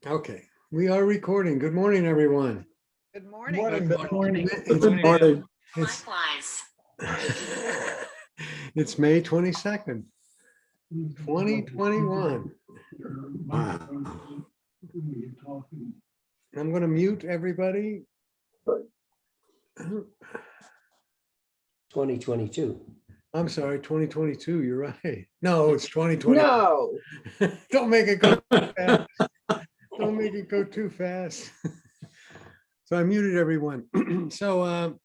Okay, we are recording. Good morning, everyone. Good Good morning. morning. Good morning. Good morning. It's, Likewise. it's May 22nd, 2021. Wow. I'm going to mute everybody. 2022. I'm sorry, 2022. You're right. No, it's 2020. No, Don't make it go too fast. Don't make it go too fast. So I muted everyone. So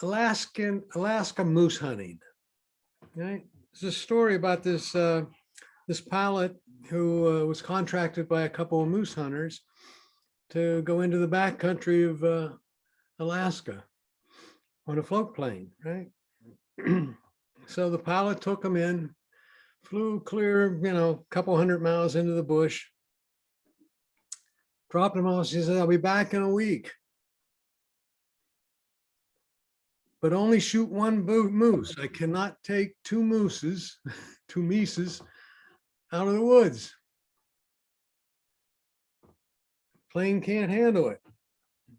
Alaska moose hunting. Right? There's a story about this this pilot who was contracted by a couple of moose hunters to go into the backcountry of Alaska on a float plane, right? So the pilot took him in, flew clear, a couple 100 miles into the bush, dropped him off. She said, "I'll be back in a week, but only shoot one moose. I cannot take two mooses, two mises out of the woods. Plane can't handle it."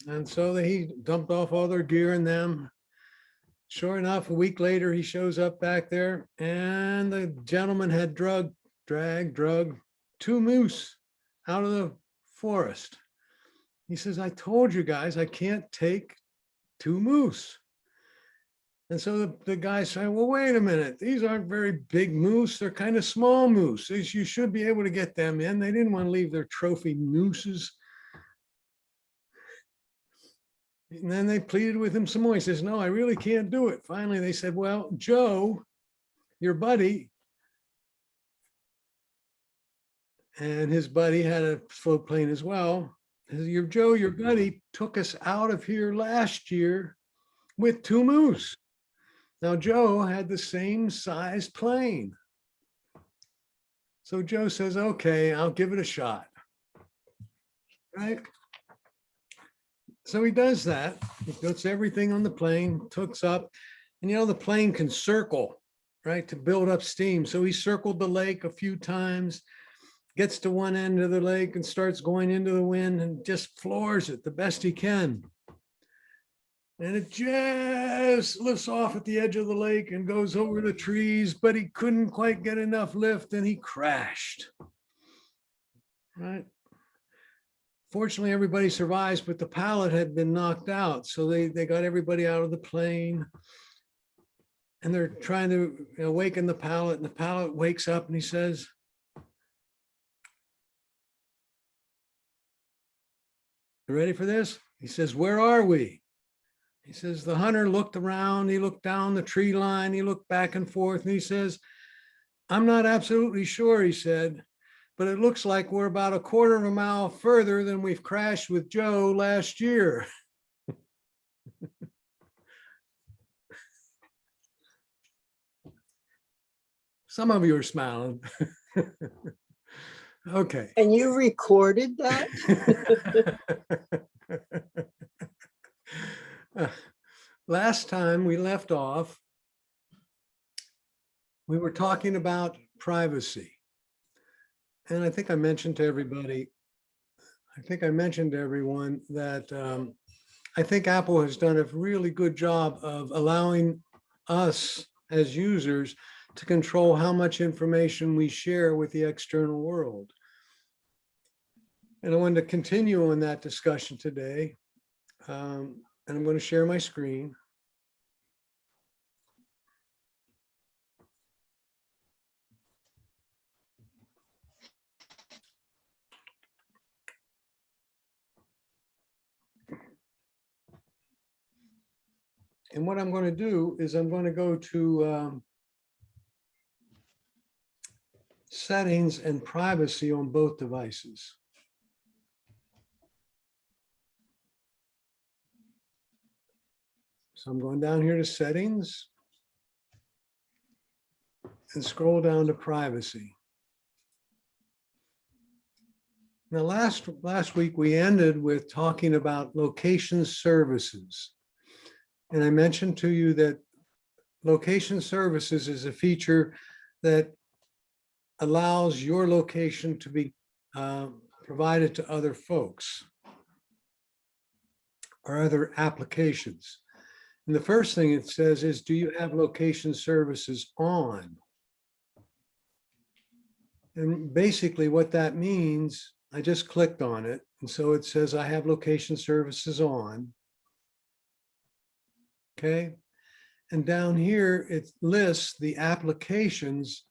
And so he dumped off all their gear and them. Sure enough, a week later, he shows up back there and the gentleman had dragged two moose out of the forest. He says, "I told you guys, I can't take two moose." And so the guy said, "Well, wait a minute. These aren't very big moose. They're kind of small moose. You should be able to get them in." They didn't want to leave their trophy mooses. And then they pleaded with him some more. He says, "No, I really can't do it." Finally, they said, "Well, Joe, your buddy," and his buddy had a float plane as well. Joe, your buddy took us out of here last year with two moose. Now, Joe had the same size plane. So Joe says, "Okay, I'll give it a shot." Right? So he does that. He puts everything on the plane, hooks up, and the plane can circle, right, to build up steam. So he circled the lake a few times, gets to one end of the lake and starts going into the wind and just floors it the best he can. And it just lifts off at the edge of the lake and goes over the trees, but he couldn't quite get enough lift and he crashed. Right? Fortunately, everybody survives, but the pilot had been knocked out. So they got everybody out of the plane and they're trying to awaken the pilot, and the pilot wakes up and he says, "You ready for this?" He says, "Where are we?" He says, the hunter looked around, he looked down the tree line, he looked back and forth, and he says, "I'm not absolutely sure," he said, "but it looks like we're about a quarter of a mile further than we've crashed with Joe last year." Some of you are smiling. Okay. and you recorded that? Last time we left off, we were talking about privacy. And I think I mentioned to everybody, everyone that I think Apple has done a really good job of allowing us as users to control how much information we share with the external world. And I wanted to continue on that discussion today. And I'm going to share my screen. And what I'm going to do is I'm going to go to settings and privacy on both devices. So I'm going down here to settings and scroll down to privacy. Now, last week we ended with talking about location services. And I mentioned to you that location services is a feature that allows your location to be provide it to other folks or other applications. And the first thing it says is, do you have location services on? And basically what that means, I just clicked on it. And so it says I have location services on. Okay. And down here, it lists the applications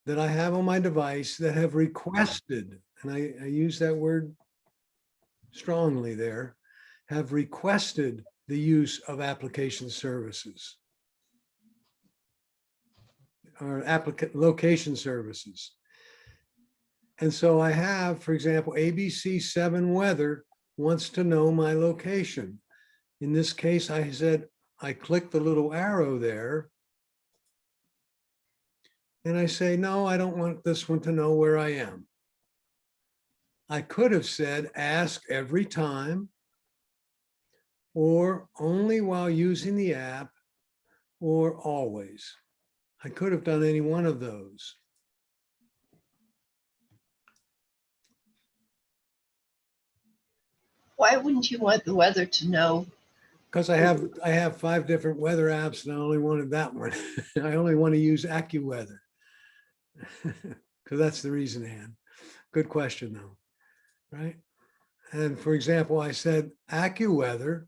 that I have on my device that have requested, and I use that word strongly there, have requested the use of application services or location services. And so I have, for example, ABC7 Weather wants to know my location. In this case, I said, I click the little arrow there and I say, no, I don't want this one to know where I am. I could have said, ask every time, or only while using the app, or always. I could have done any one of those. Why wouldn't you want the weather to know? Because I have 5 different weather apps and I only wanted that one. I only want to use AccuWeather. Because that's the reason, Ann. Good question though, right? And for example, I said AccuWeather.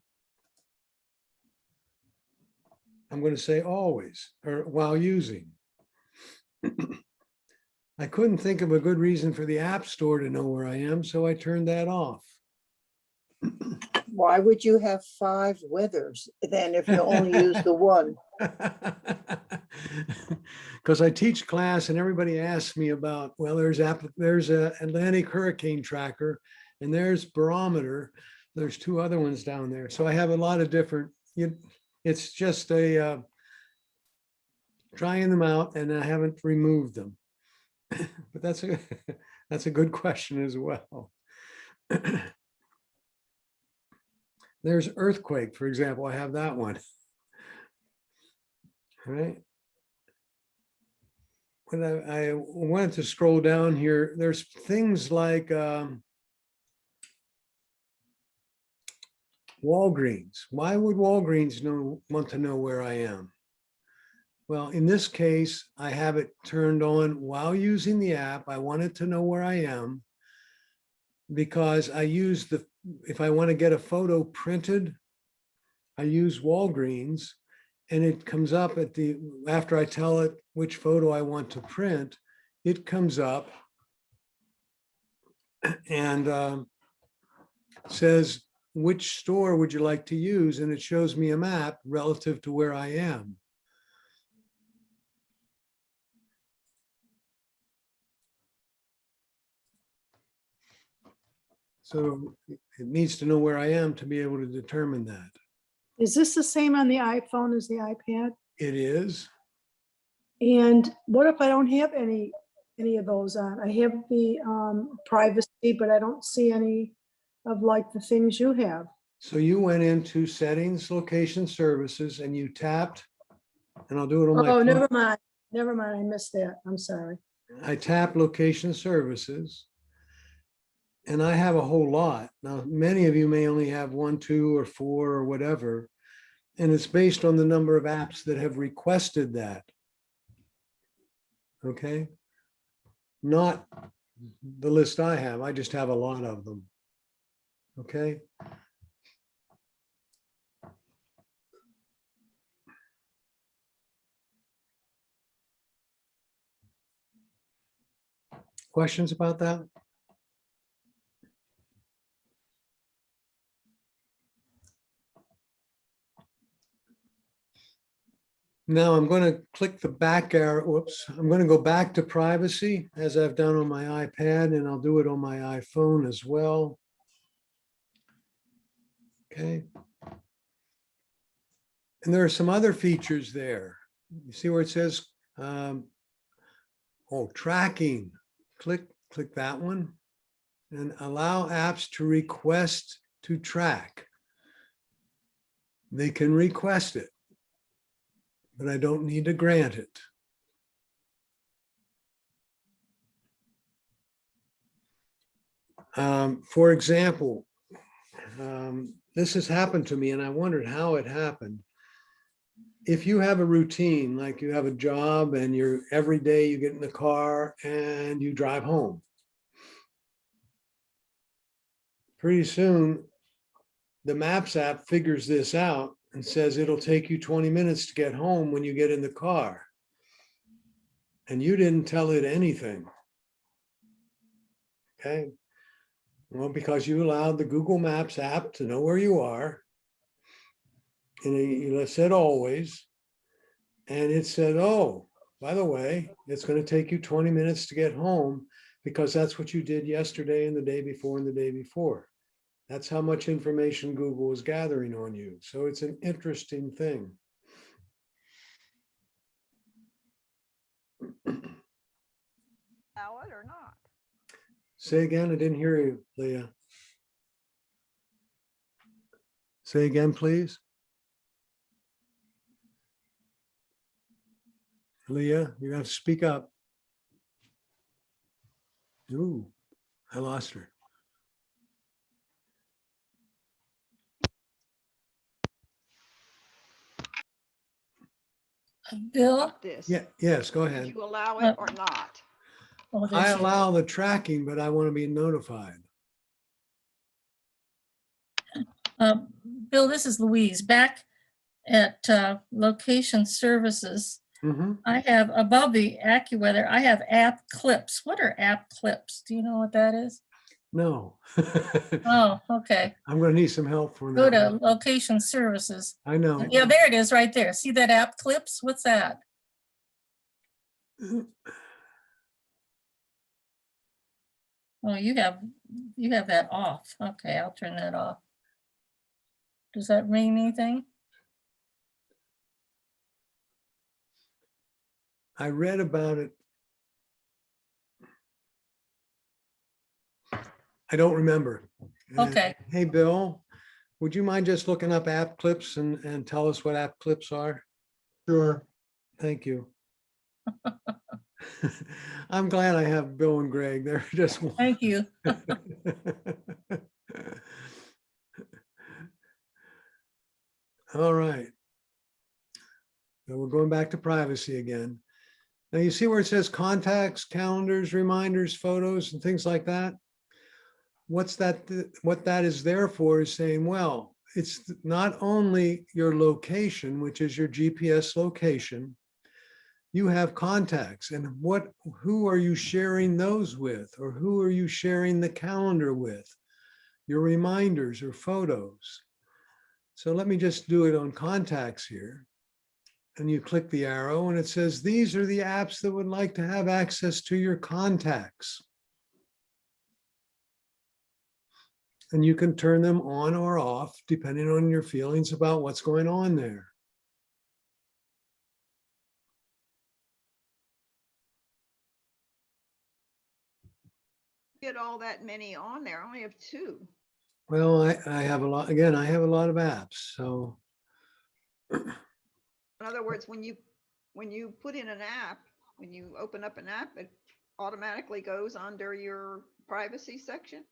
I'm going to say always or while using. I couldn't think of a good reason for the App Store to know where I am, so I turned that off. Why would you have 5 weathers then if you only use the one? Because I teach class and everybody asks me about, well, there's a Atlantic hurricane tracker and there's barometer. There's 2 other ones down there. So I have a lot of different, it's just a trying them out and I haven't removed them. But that's a good question as well. There's earthquake, for example. I have that one. All right. When I wanted to scroll down here, there's things like Walgreens. Why would Walgreens want to know where I am? Well, in this case, I have it turned on while using the app. I wanted to know where I am because I use if I want to get a photo printed, I use Walgreens and it comes up after I tell it which photo I want to print, it comes up and says, which store would you like to use? And it shows me a map relative to where I am. So it needs to know where I am to be able to determine that. Is this the same on the iPhone as the iPad? It is. And what if I don't have any of those on? I have the privacy, but I don't see any of like the things you have. So you went into settings, location services, and you tapped, and I'll do it on my Oh, phone. never mind. Never mind. I missed that. I'm sorry. I tap location services. And I have a whole lot. Now, many of you may only have 1, 2, or 4 or whatever. And it's based on the number of apps that have requested that. Okay. Not the list I have. I just have a lot of them. Okay. Questions about that? Now I'm going to click the back arrow. Whoops. I'm going to go back to privacy as I've done on my iPad, and I'll do it on my iPhone as well. Okay. And there are some other features there. You see where it says, tracking. Click that one and allow apps to request to track. They can request it, but I don't need to grant it. For example, this has happened to me and I wondered how it happened. If you have a routine, like you have a job and you're every day you get in the car and you drive home, pretty soon the Maps app figures this out and says it'll take you 20 minutes to get home when you get in the car. And you didn't tell it anything. Okay. Well, because you allowed the Google Maps app to know where you are. And it said always. And it said, oh, by the way, it's going to take you 20 minutes to get home because that's what you did yesterday and the day before and the day before. That's how much information Google is gathering on you. So it's an interesting thing. Allow it or not? Say again, I didn't hear you, Leah. Say again, please. Leah, you have to speak up. Ooh, I lost her. Bill? About this. Yeah, yes, go Would ahead. you allow it or not? Oh, I there's- allow the tracking, but I want to be notified. Bill, this is Louise. Back at location services, Mhm. I have above the AccuWeather, I have app clips. What are app clips? Do you know what that is? No. Oh, okay. I'm going to need some help for Go that. to location services. I know. Yeah, there it is right there. See that app clips? What's that? Oh, you have that off. Okay, I'll turn that off. Does that mean anything? I read about it. I don't remember. Okay. Hey, Bill, would you mind just looking up app clips and tell us what app clips are? Sure. Thank you. I'm glad I have Bill and Greg. They're just. Thank you. All right. So we're going back to privacy again. Now you see where it says contacts, calendars, reminders, photos, and things like that? What's that? What that is there for is saying, well, it's not only your location, which is your GPS location. You have contacts, and who are you sharing those with, or who are you sharing the calendar with? Your reminders or photos. So let me just do it on contacts here. And you click the arrow and it says, these are the apps that would like to have access to your contacts. And you can turn them on or off depending on your feelings about what's going on there. Get all that many on there. I only have 2. Well, I have a lot, again, I have a lot of apps, so. In other words, when you put in an app, when you open up an app, it automatically goes under your privacy section.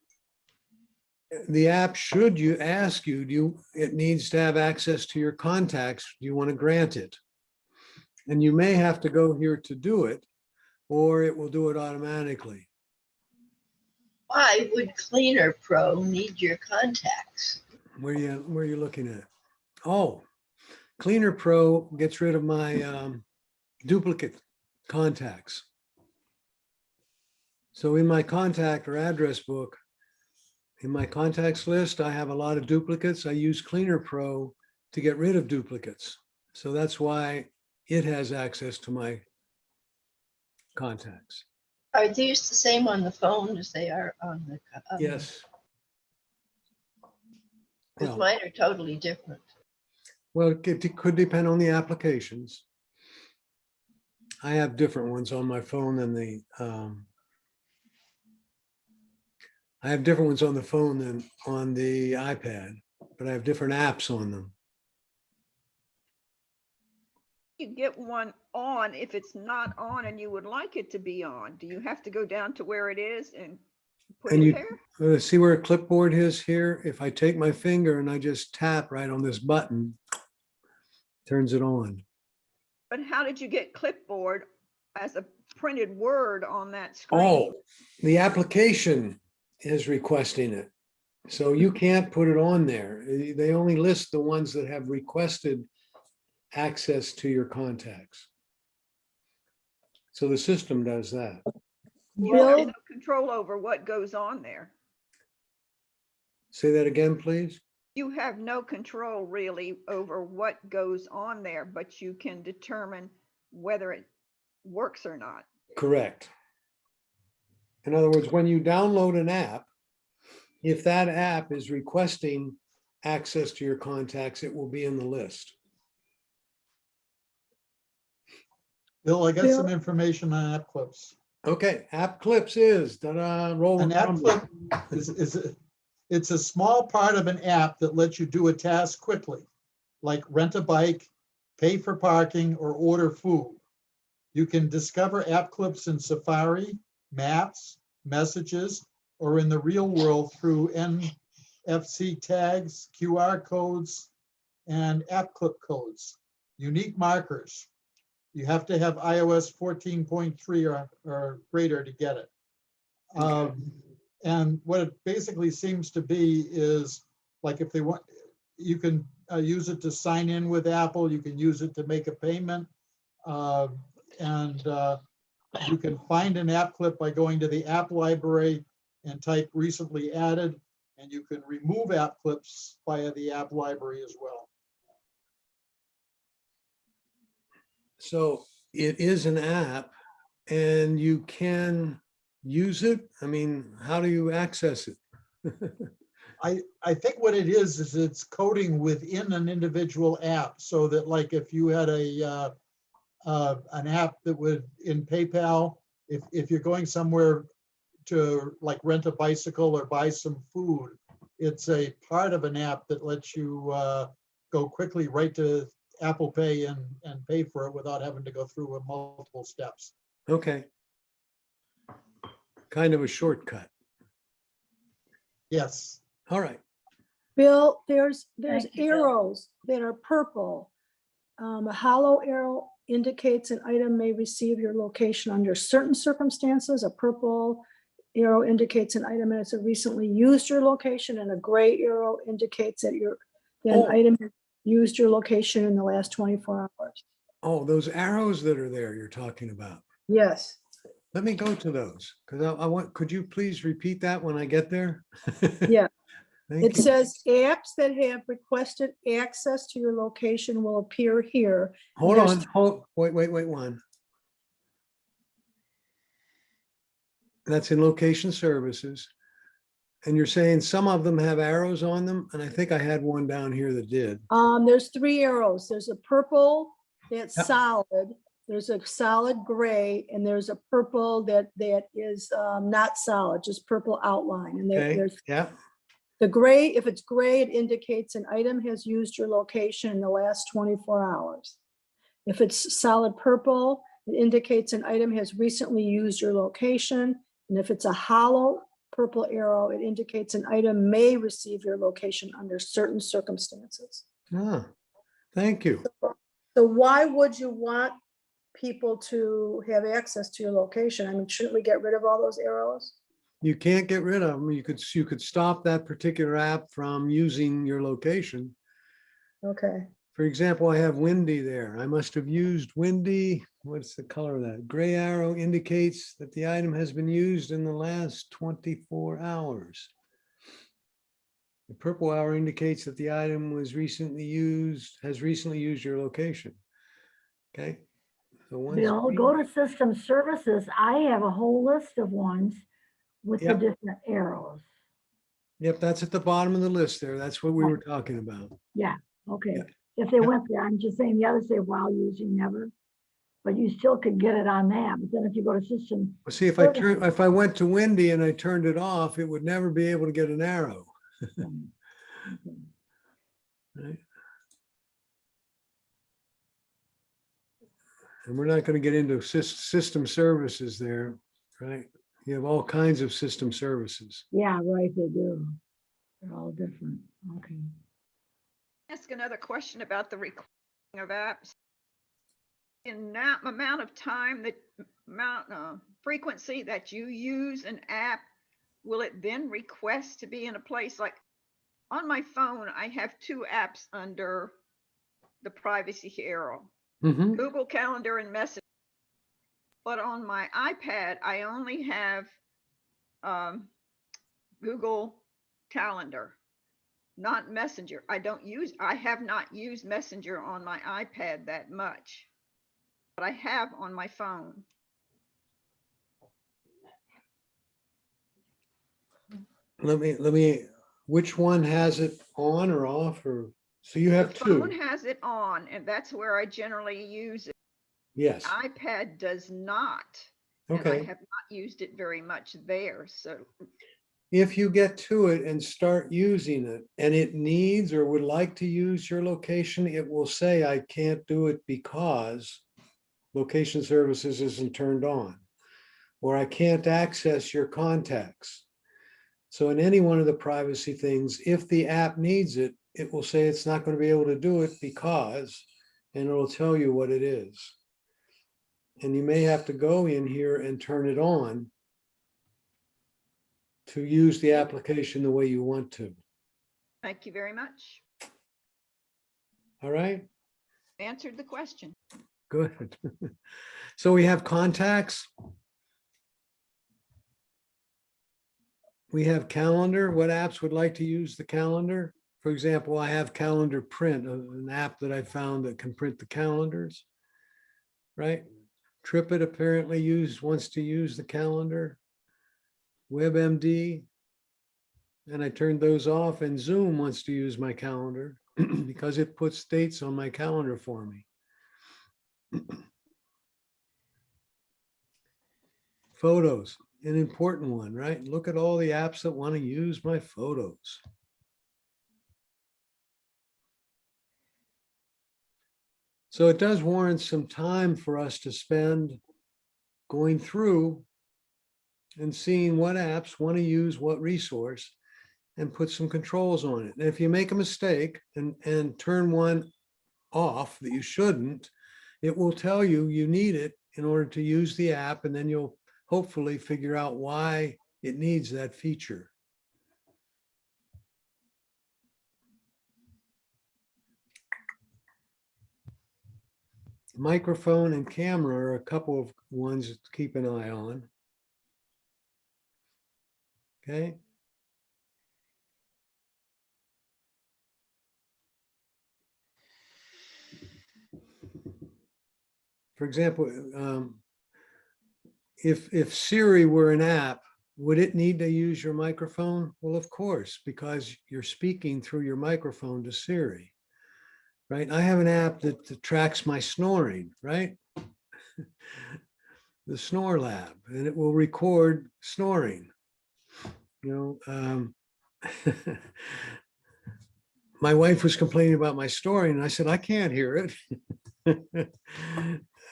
The app should ask you, it needs to have access to your contacts. Do you want to grant it? And you may have to go here to do it, or it will do it automatically. Why would Cleaner Pro need your contacts? Where are you looking at? Oh, Cleaner Pro gets rid of my duplicate contacts. So in my contact or address book, in my contacts list, I have a lot of duplicates. I use Cleaner Pro to get rid of duplicates. So that's why it has access to my contacts. Are these the same on the phone as they are on the? Yes. Because Well, mine are totally different. well, it could depend on the applications. I have different ones on my phone than I have different ones on the phone than on the iPad, but I have different apps on them. You get one on if it's not on and you would like it to be on. Do you have to go down to where it is and put And it you there? see where a clipboard is here? If I take my finger and I just tap right on this button, turns it on. But how did you get clipboard as a printed word on that screen? Oh, the application is requesting it. So you can't put it on there. They only list the ones that have requested access to your contacts. So the system does that. You have Bill, no control over what goes on there. Say that again, please. You have no control really over what goes on there, but you can determine whether it works or not. Correct. In other words, when you download an app, if that app is requesting access to your contacts, it will be in the list. Bill, I got Bill? some information on app clips. Okay, app clips is, ta-da, roll. An the app rumble. clip it's a small part of an app that lets you do a task quickly, like rent a bike, pay for parking, or order food. You can discover app clips in Safari, Maps, Messages, or in the real world through NFC tags, QR codes, and app clip codes, unique markers. You have to have iOS 14.3 or greater to get it. Okay. And what it basically seems to be is, like, if they want, you can use it to sign in with Apple, you can use it to make a payment. And you can find an app clip by going to the app library and type recently added, and you can remove app clips via the app library as well. So it is an app and you can use it. I mean, how do you access it? I think what it is it's coding within an individual app, so that, like, if you had an app that would, in PayPal, if you're going somewhere to, like, rent a bicycle or buy some food, it's a part of an app that lets you go quickly right to Apple Pay and pay for it without having to go through multiple steps. Okay. Kind of a shortcut. Yes. All right. Bill, there's Thank you, Bill. arrows that are purple. A hollow arrow indicates an item may receive your location under certain circumstances. A purple arrow indicates an item has recently used your location, and a gray arrow indicates that an Oh. item has used your location in the last 24 hours. Oh, those arrows that are there you're talking about. Yes. Let me go to those because I want, could you please repeat that when I get there? Yeah. Thank It you. says apps that have requested access to your location will appear here. Hold there's- on, wait, one. That's in location services. And you're saying some of them have arrows on them, and I think I had one down here that did. There's 3 arrows. There's a purple that's Yep. solid. There's a solid gray, and there's a purple that is not solid, just purple outline. And Okay, there's yeah, the gray. If it's gray, it indicates an item has used your location in the last 24 hours. If it's solid purple, it indicates an item has recently used your location. And if it's a hollow purple arrow, it indicates an item may receive your location under certain circumstances. ah, thank you. So why would you want people to have access to your location? I mean, shouldn't we get rid of all those arrows? You can't get rid of them. You could stop that particular app from using your location. Okay. For example, I have Windy there. I must have used Windy. What's the color of that? Gray arrow indicates that the item has been used in the last 24 hours. The purple arrow indicates that the item has recently used your location. Okay. So once Bill, go to System Services. I have a whole list of ones with the Yep. different arrows. Yep, that's at the bottom of the list there. That's what we were talking about. Yeah, okay. Yeah. If they Yep. went there, I'm just saying the others say while using never, but you still could get it on that. But then if you go to System, Well, see, if I went to Windy and I turned it off, it would never be able to get an arrow. okay. Right? And we're not going to get into system services there, right? You have all kinds of system services. Yeah, right, they do. They're all different. Okay. Ask another question about the recording of apps. In that amount of time, that frequency that you use an app, will it then request to be in a place like on my phone? I have two apps under the privacy arrow, Mhm. Google Calendar and Messenger. But on my iPad, I only have Google Calendar, not Messenger. I have not used Messenger on my iPad that much, but I have on my phone. Let me, which one has it on or off or, so you The have phone two? has it on, and that's where I generally use it. Yes, iPad does not, and I okay. have not used it very much there. So If you get to it and start using it and it needs or would like to use your location, it will say, I can't do it because location services isn't turned on, or I can't access your contacts. So in any one of the privacy things, if the app needs it, it will say it's not going to be able to do it because, and it'll tell you what it is. And you may have to go in here and turn it on to use the application the way you want to. thank you very much. All right, Answered the question. good. So we have contacts. We have calendar. What apps would like to use the calendar? For example, I have Calendar Print, an app that I found that can print the calendars, right? TripIt apparently wants to use the calendar. WebMD, and I turned those off, and Zoom wants to use my calendar because it puts dates on my calendar for me. Photos, an important one, right? Look at all the apps that want to use my photos. So it does warrant some time for us to spend going through and seeing what apps want to use what resource and put some controls on it. And if you make a mistake and turn one off that you shouldn't, it will tell you you need it in order to use the app, and then you'll hopefully figure out why it needs that feature. Microphone and camera are a couple of ones to keep an eye on. Okay. For example, if Siri were an app, would it need to use your microphone? Well, of course, because you're speaking through your microphone to Siri, right? I have an app that tracks my snoring, right? The Snore Lab, and it will record snoring. You know, my wife was complaining about my snoring, and I said, I can't hear it.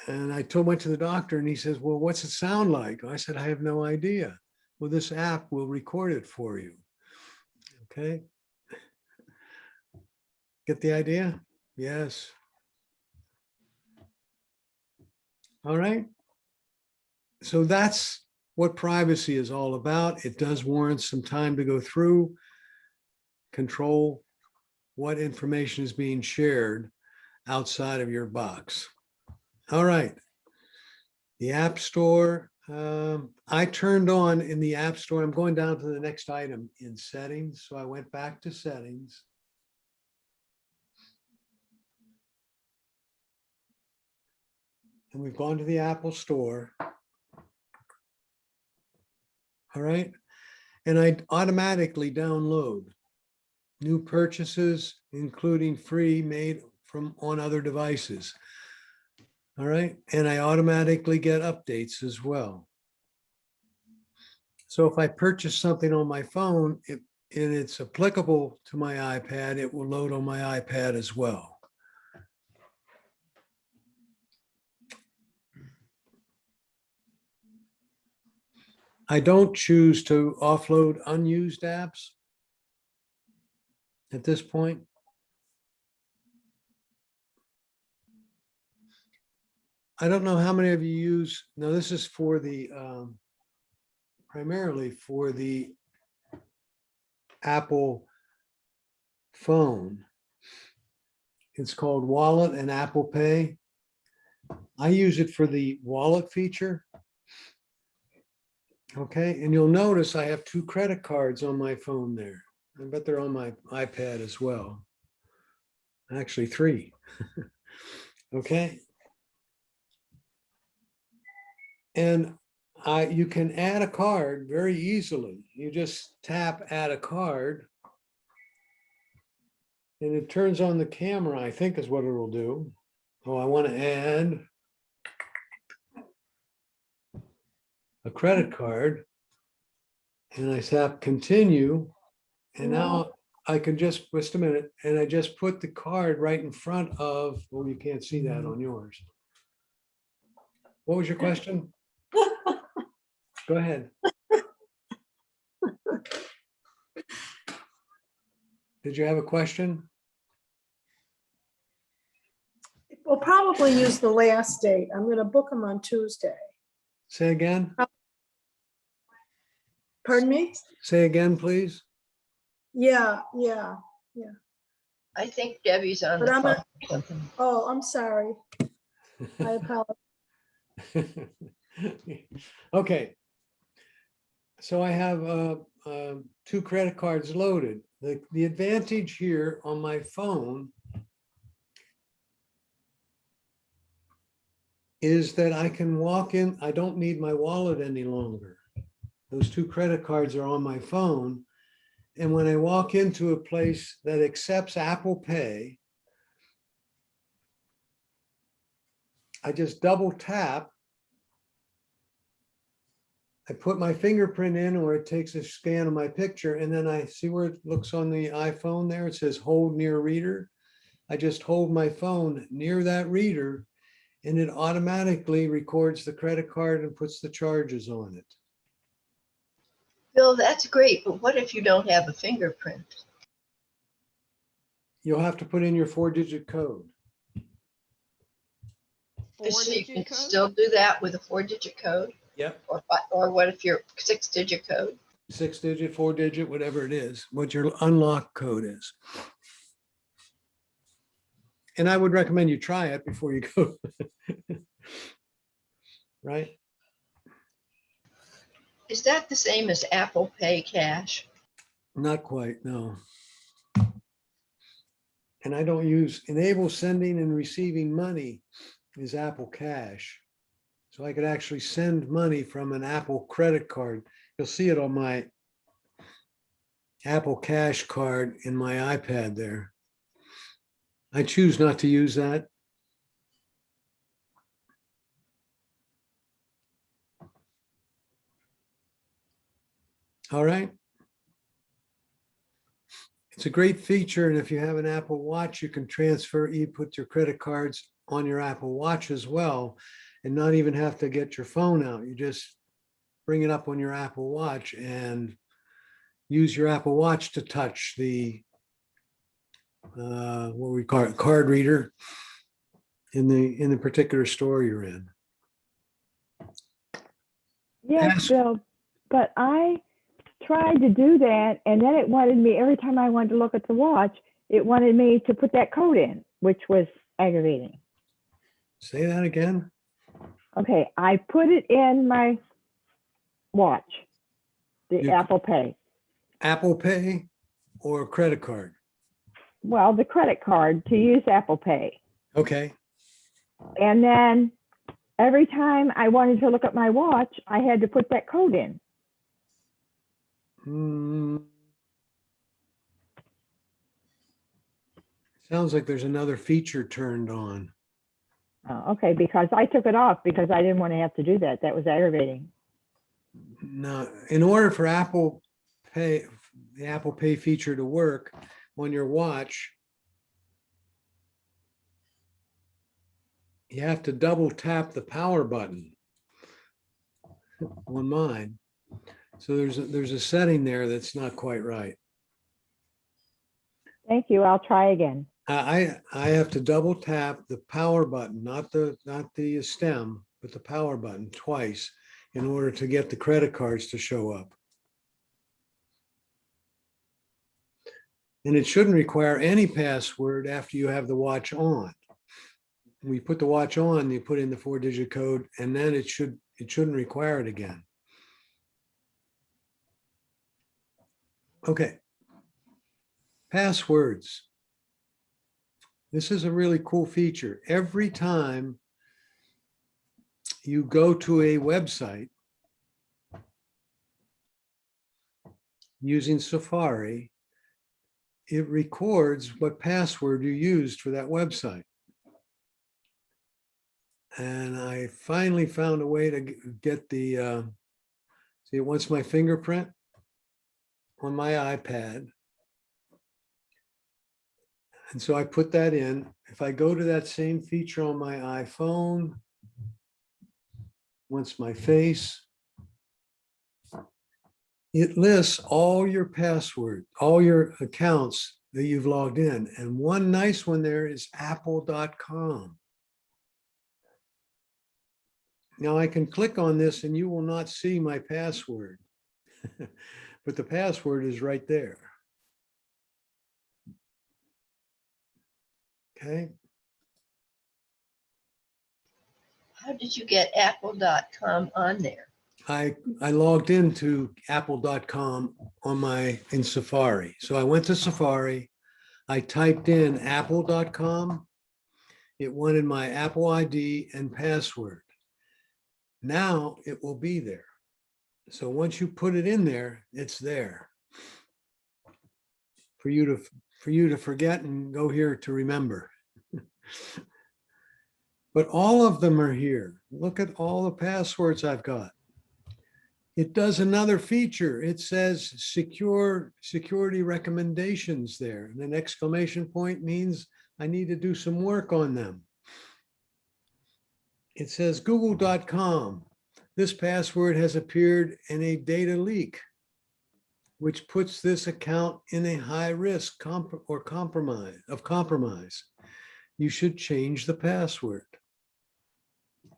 And I went to the doctor, and he says, well, what's it sound like? I said, I have no idea. Well, this app will record it for you. Okay. Get the idea? Yes. All right. So that's what privacy is all about. It does warrant some time to go through, control what information is being shared outside of your box. All right. The App Store. I turned on in the App Store. I'm going down to the next item in settings. So I went back to settings. And we've gone to the Apple Store. All right. And I automatically download new purchases, including free made from on other devices. All right. And I automatically get updates as well. So if I purchase something on my phone, and it's applicable to my iPad, it will load on my iPad as well. I don't choose to offload unused apps at this point. I don't know how many of you use, no, this is for the, primarily for the Apple phone. It's called Wallet and Apple Pay. I use it for the wallet feature. Okay, and you'll notice I have 2 credit cards on my phone there. I bet they're on my iPad as well. Actually, 3. Okay. And you can add a card very easily. You just tap add a card. And it turns on the camera, I think is what it'll do. Oh, I want to add a credit card. And I tap continue. And now I can just a minute, and I just put the card right in front of, well, you can't see that on yours. What was your question? Go ahead. Did you have a question? We'll probably use the last date. I'm gonna book them on Tuesday. Say again? Pardon me? Say again, please. Yeah. I think Debbie's on But the I'm phone. a- or something. Oh, I'm sorry. I apologize. Okay. So I have 2 credit cards loaded. The advantage here on my phone is that I can walk in, I don't need my wallet any longer. Those 2 credit cards are on my phone. And when I walk into a place that accepts Apple Pay, I just double tap. I put my fingerprint in, or it takes a scan of my picture, and then I see where it looks on the iPhone there. It says hold near reader. I just hold my phone near that reader, and it automatically records the credit card and puts the charges on it. Bill, that's great, but what if you don't have a fingerprint? You'll have to put in your 4-digit code. So you can 4-digit code? still do that with a 4-digit code? Yep. Or what if your 6-digit code? 6-digit, 4-digit, whatever it is, what your unlock code is. And I would recommend you try it before you go. Right? Is that the same as Apple Pay Cash? Not quite, no. And I don't use, enable sending and receiving money is Apple Cash. So I could actually send money from an Apple credit card. You'll see it on my Apple Cash card in my iPad there. I choose not to use that. All right. It's a great feature, and if you have an Apple Watch, you can transfer, you put your credit cards on your Apple Watch as well, and not even have to get your phone out. You just bring it up on your Apple Watch and use your Apple Watch to touch the what we call it, card reader in the particular store you're in. Yes, Pass- Bill, but I tried to do that, and then it wanted me, every time I wanted to look at the watch, it wanted me to put that code in, which was aggravating. Say that again. Okay, I put it in my watch, the You- Apple Pay. Apple Pay or credit card? Well, the credit card to use Apple Pay. Okay. And then every time I wanted to look at my watch, I had to put that code in. Sounds like there's another feature turned on. Okay, because I took it off because I didn't want to have to do that. That was aggravating. Now, in order for Apple Pay, the Apple Pay feature to work on your watch, you have to double tap the power button on mine. So there's a setting there that's not quite right. Thank you. I'll try again. I have to double tap the power button, not the stem, but the power button twice in order to get the credit cards to show up. And it shouldn't require any password after you have the watch on. When you put the watch on, you put in the 4-digit code, and then it shouldn't require it again. Okay. Passwords. This is a really cool feature. Every time you go to a website using Safari, it records what password you used for that website. And I finally found a way to get the, see, it wants my fingerprint on my iPad. And so I put that in. If I go to that same feature on my iPhone, wants my face, it lists all your password, all your accounts that you've logged in. And one nice one there is apple.com. Now I can click on this and you will not see my password, but the password is right there. Okay. How did you get apple.com on there? I logged into apple.com in Safari. So I went to Safari, I typed in apple.com. It wanted my Apple ID and password. Now it will be there. So once you put it in there, it's there for you to forget and go here to remember. But all of them are here. Look at all the passwords I've got. It does another feature. It says security recommendations there. And an exclamation point means I need to do some work on them. It says google.com. This password has appeared in a data leak, which puts this account in a high risk compromise. You should change the password.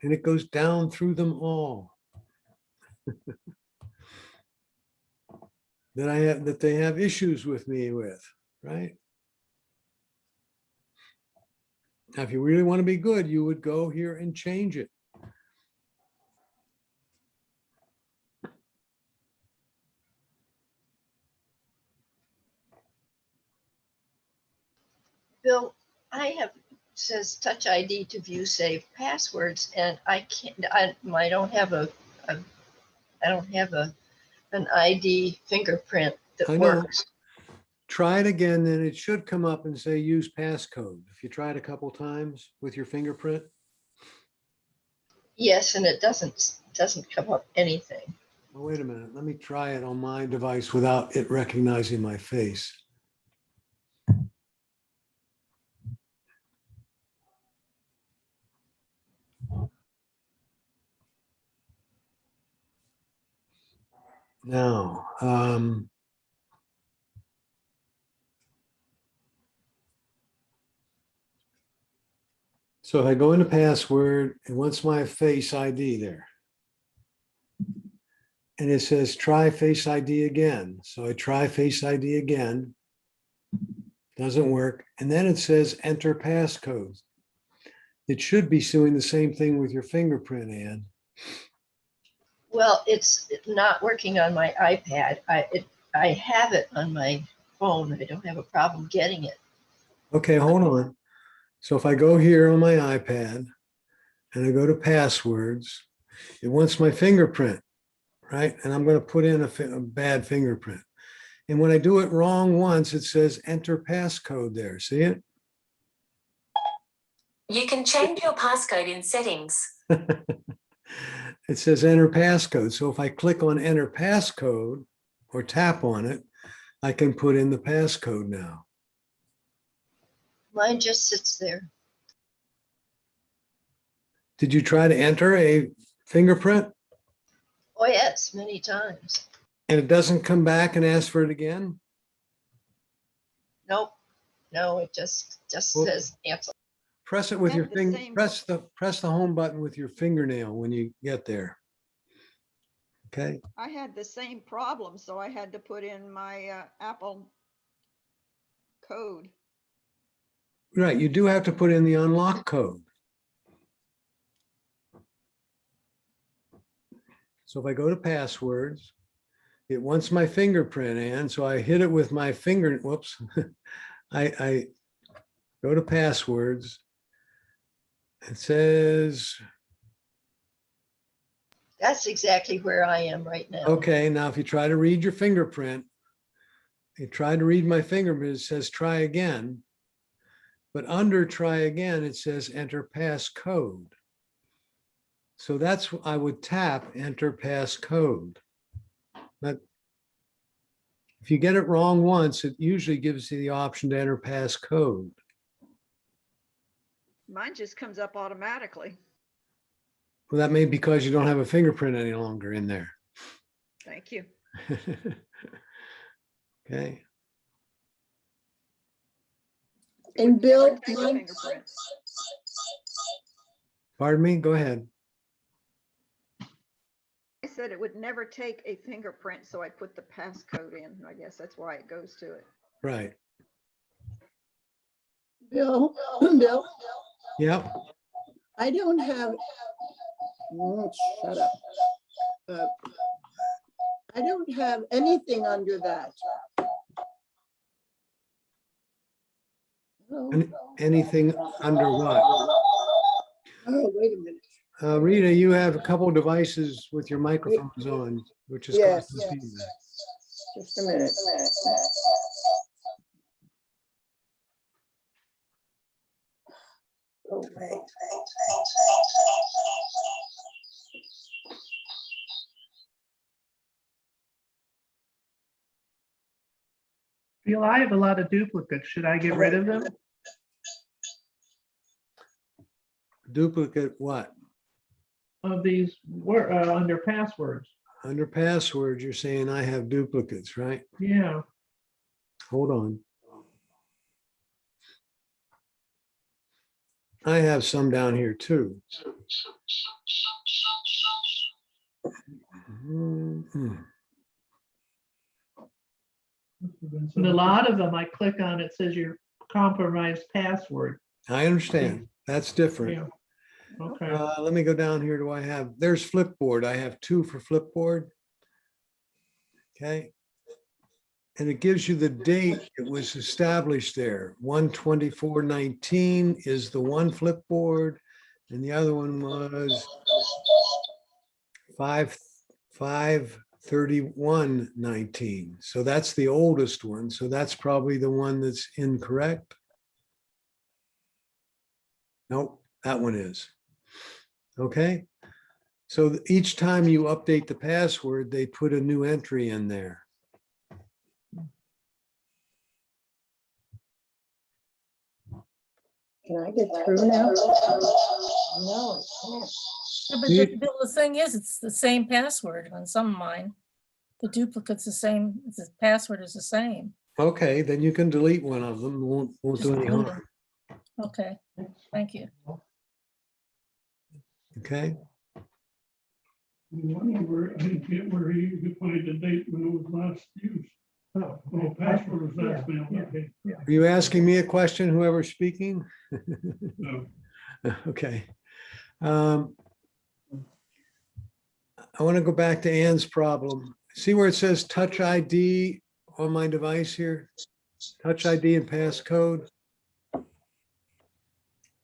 And it goes down through them all. that they have issues with me with, right? Now, if you really want to be good, you would go here and change it. Bill, I have, says Touch ID to view saved passwords, and I can't, I don't have an ID fingerprint I that know. works. Try it again, then it should come up and say use passcode. If you try it a couple times with your fingerprint. Yes, and it doesn't come up anything. Oh, wait a minute. Let me try it on my device without it recognizing my face. Now, so if I go into password, it wants my face ID there. And it says try face ID again. So I try face ID again. Doesn't work. And then it says enter passcode. It should be doing the same thing with your fingerprint, Ann. Well, it's not working on my iPad. I have it on my phone. I don't have a problem getting it. Okay, hold on. So if I go here on my iPad and I go to passwords, it wants my fingerprint, right? And I'm going to put in a bad fingerprint. And when I do it wrong once, it says enter passcode there. See it? You can change your passcode in settings. It says enter passcode. So if I click on enter passcode or tap on it, I can put in the passcode now. Mine just sits there. Did you try to enter a fingerprint? Oh, yes, many times. And it doesn't come back and ask for it again? Nope. No, it just Well- says cancel. Press it with Had your the finger, same- press the home button with your fingernail when you get there. Okay, I had the same problem, so I had to put in my Apple code. right, you do have to put in the unlock code. So if I go to passwords, it wants my fingerprint in, so I hit it with my finger, whoops. I go to passwords. It says, That's exactly where I am right now. okay, now if you try to read your fingerprint, you try to read my fingerprint, it says try again. But under try again, it says enter passcode. So that's, I would tap enter passcode. But if you get it wrong once, it usually gives you the option to enter passcode. Mine just comes up automatically. Well, that may be because you don't have a fingerprint any longer in there. Thank you. Okay, And Bill, Take a mine- fingerprint. pardon me, go ahead. I said it would never take a fingerprint, so I put the passcode in. I guess that's why it goes to it. Right, Bill, yep. I don't have, shut up. I don't have anything under that. Oh, Anything under what? oh, wait a minute. Rita, you have a couple devices with your microphones on, which is Yes, causing yes. feedback. Just a minute. Oh, wait. Bill, I have a lot of duplicates. Should I get rid of them? Duplicate what? Of these under passwords? Under passwords, you're saying I have duplicates, right? Yeah. Hold on. I have some down here too. Mhm. And a lot of them, I click on, it says your compromised password. I understand. That's different. Yeah. Okay. Let me go down here. Do I have, there's Flipboard. I have two for Flipboard. Okay. And it gives you the date it was established there. 1/24/19 is the one Flipboard, and the other one was 5/31/19. So that's the oldest one. So that's probably the one that's incorrect. Nope, that one is. Okay. So each time you update the password, they put a new entry in there. Can I get through now? No, I can't. Yeah, but You- the thing is, it's the same password on some of mine. The duplicate's the same, the password is the same. Okay, then you can delete one of them. Won't do Just any delete harm. Okay, thank you. Okay. I didn't get where you could find the date when it was last used. Oh, password was last mailed, okay. Are you asking me a question, whoever's speaking? No. Okay. I want to go back to Ann's problem. See where it says Touch ID on my device here? Touch ID and passcode.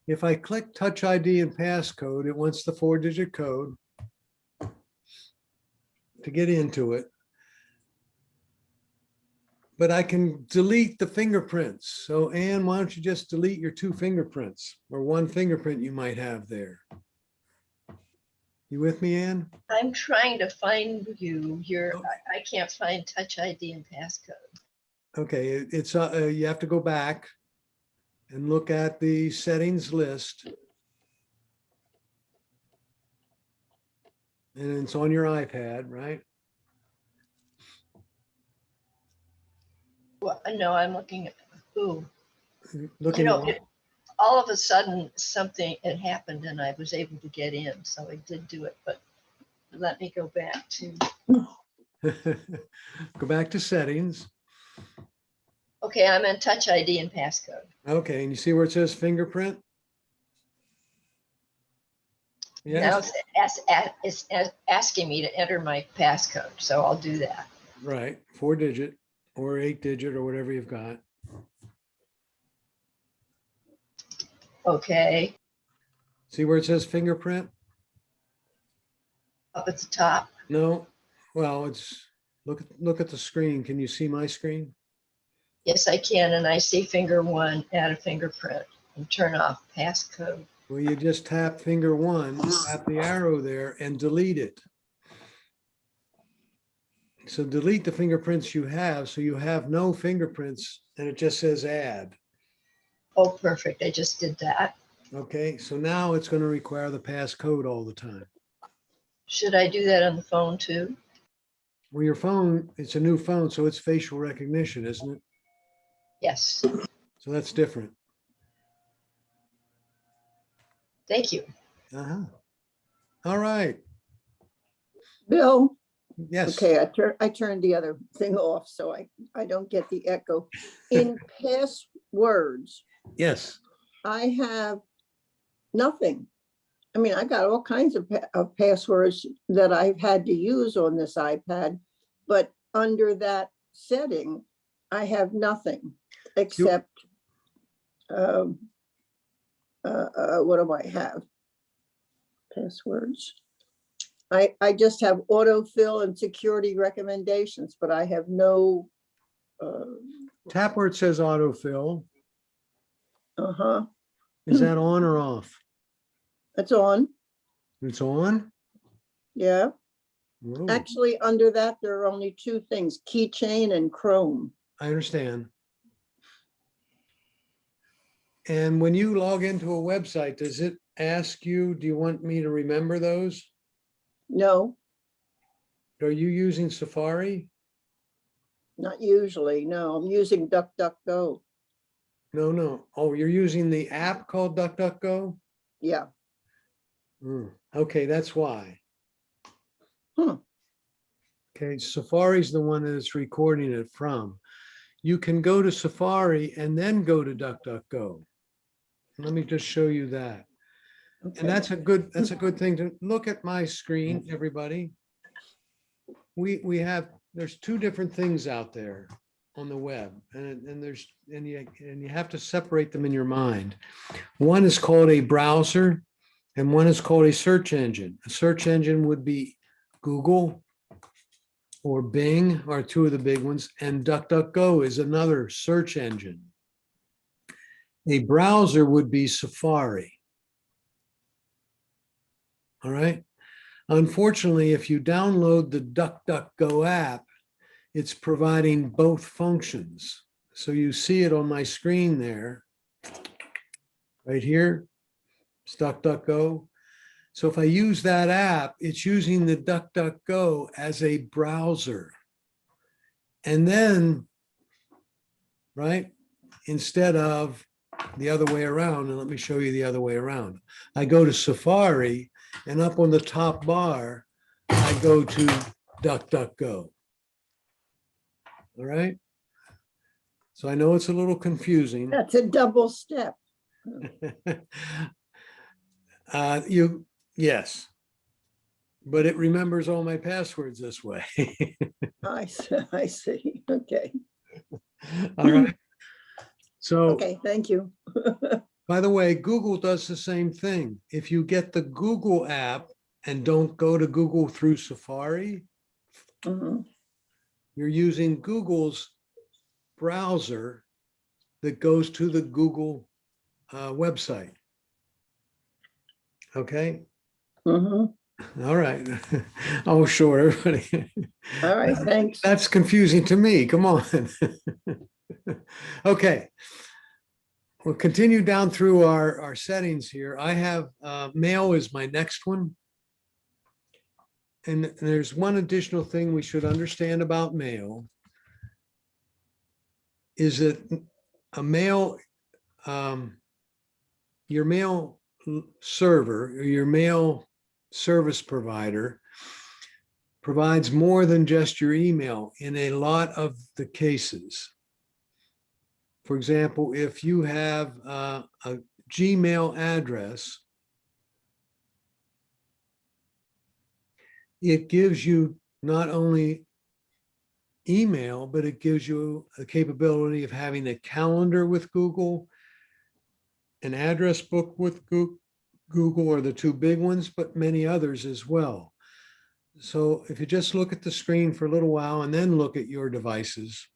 If I click Touch ID and passcode, it wants the 4-digit code to get into it. But I can delete the fingerprints. So Ann, why don't you just delete your 2 fingerprints or 1 fingerprint you might have there? You with me, Ann? I'm trying to find you. I can't find Touch ID and passcode. Okay, it's, you have to go back and look at the settings list. And it's on your iPad, right? Well, no, I'm looking at, ooh, Looking at it, all of a sudden, something had happened and I was able to get in, so I did do it, but let me go back to, go back to settings. okay, I'm in Touch ID and Passcode. Okay, and you see where it says fingerprint? Now Yes, it's asking me to enter my passcode, so I'll do that. right, 4-digit or 8-digit or whatever you've got. Okay, See where it says fingerprint? up at the top. No, well, it's, look at the screen. Can you see my screen? Yes, I can, and I see finger 1, add a fingerprint, and turn off passcode. Well, you just tap finger 1, tap the arrow there and delete it. So delete the fingerprints you have, so you have no fingerprints and it just says add. Oh, perfect, I just did that. Okay, so now it's going to require the passcode all the time. Should I do that on the phone too? Well, your phone, it's a new phone, so it's facial recognition, isn't it? Yes, So that's different. thank you. Uh-huh. All right. Bill, Yes. okay, I turned the other thing off so I don't get the echo. In passwords, Yes. I have nothing. I mean, I got all kinds of passwords that I've had to use on this iPad, but under that setting, I have nothing except, what do I have? Passwords. I just have autofill and security recommendations, but I have no, Tap where it says autofill. uh-huh, Is that on or off? it's on, It's on? yeah. Whoa, Actually, under that, there are only two things, keychain and Chrome. I understand. And when you log into a website, does it ask you, do you want me to remember those? No, Are you using Safari? not usually, no, I'm using DuckDuckGo, No, no. Oh, you're using the app called DuckDuckGo? yeah. Okay, that's why. Hmm. Okay, Safari's the one that it's recording it from. You can go to Safari and then go to DuckDuckGo. Let me just show you that. Okay. And that's a good thing to look at my screen, everybody. We have, there's two different things out there on the web, and you have to separate them in your mind. One is called a browser and one is called a search engine. A search engine would be Google or Bing are two of the big ones, and DuckDuckGo is another search engine. A browser would be Safari. All right. Unfortunately, if you download the DuckDuckGo app, it's providing both functions. So you see it on my screen there, right here, it's DuckDuckGo. So if I use that app, it's using the DuckDuckGo as a browser. And then, right, instead of the other way around, and let me show you the other way around. I go to Safari, and up on the top bar, I go to DuckDuckGo. All right. So I know it's a little confusing. That's a double step. Yes. But it remembers all my passwords this way. I see, okay. All right. So, Okay, thank you. by the way, Google does the same thing. If you get the Google app and don't go to Google through Safari, Mhm. you're using Google's browser that goes to the Google website. Okay. Mhm. All right. Oh, sure, everybody. All right, thanks. That's confusing to me. Come on. Okay. We'll continue down through our settings here. I have mail is my next one. and there's one additional thing we should understand about mail is that a mail, your mail server, or your mail service provider provides more than just your email in a lot of the cases. For example, if you have a Gmail address, it gives you not only email, but it gives you the capability of having a calendar with Google, an address book with Google are the two big ones, but many others as well. So if you just look at the screen for a little while and then look at your devices,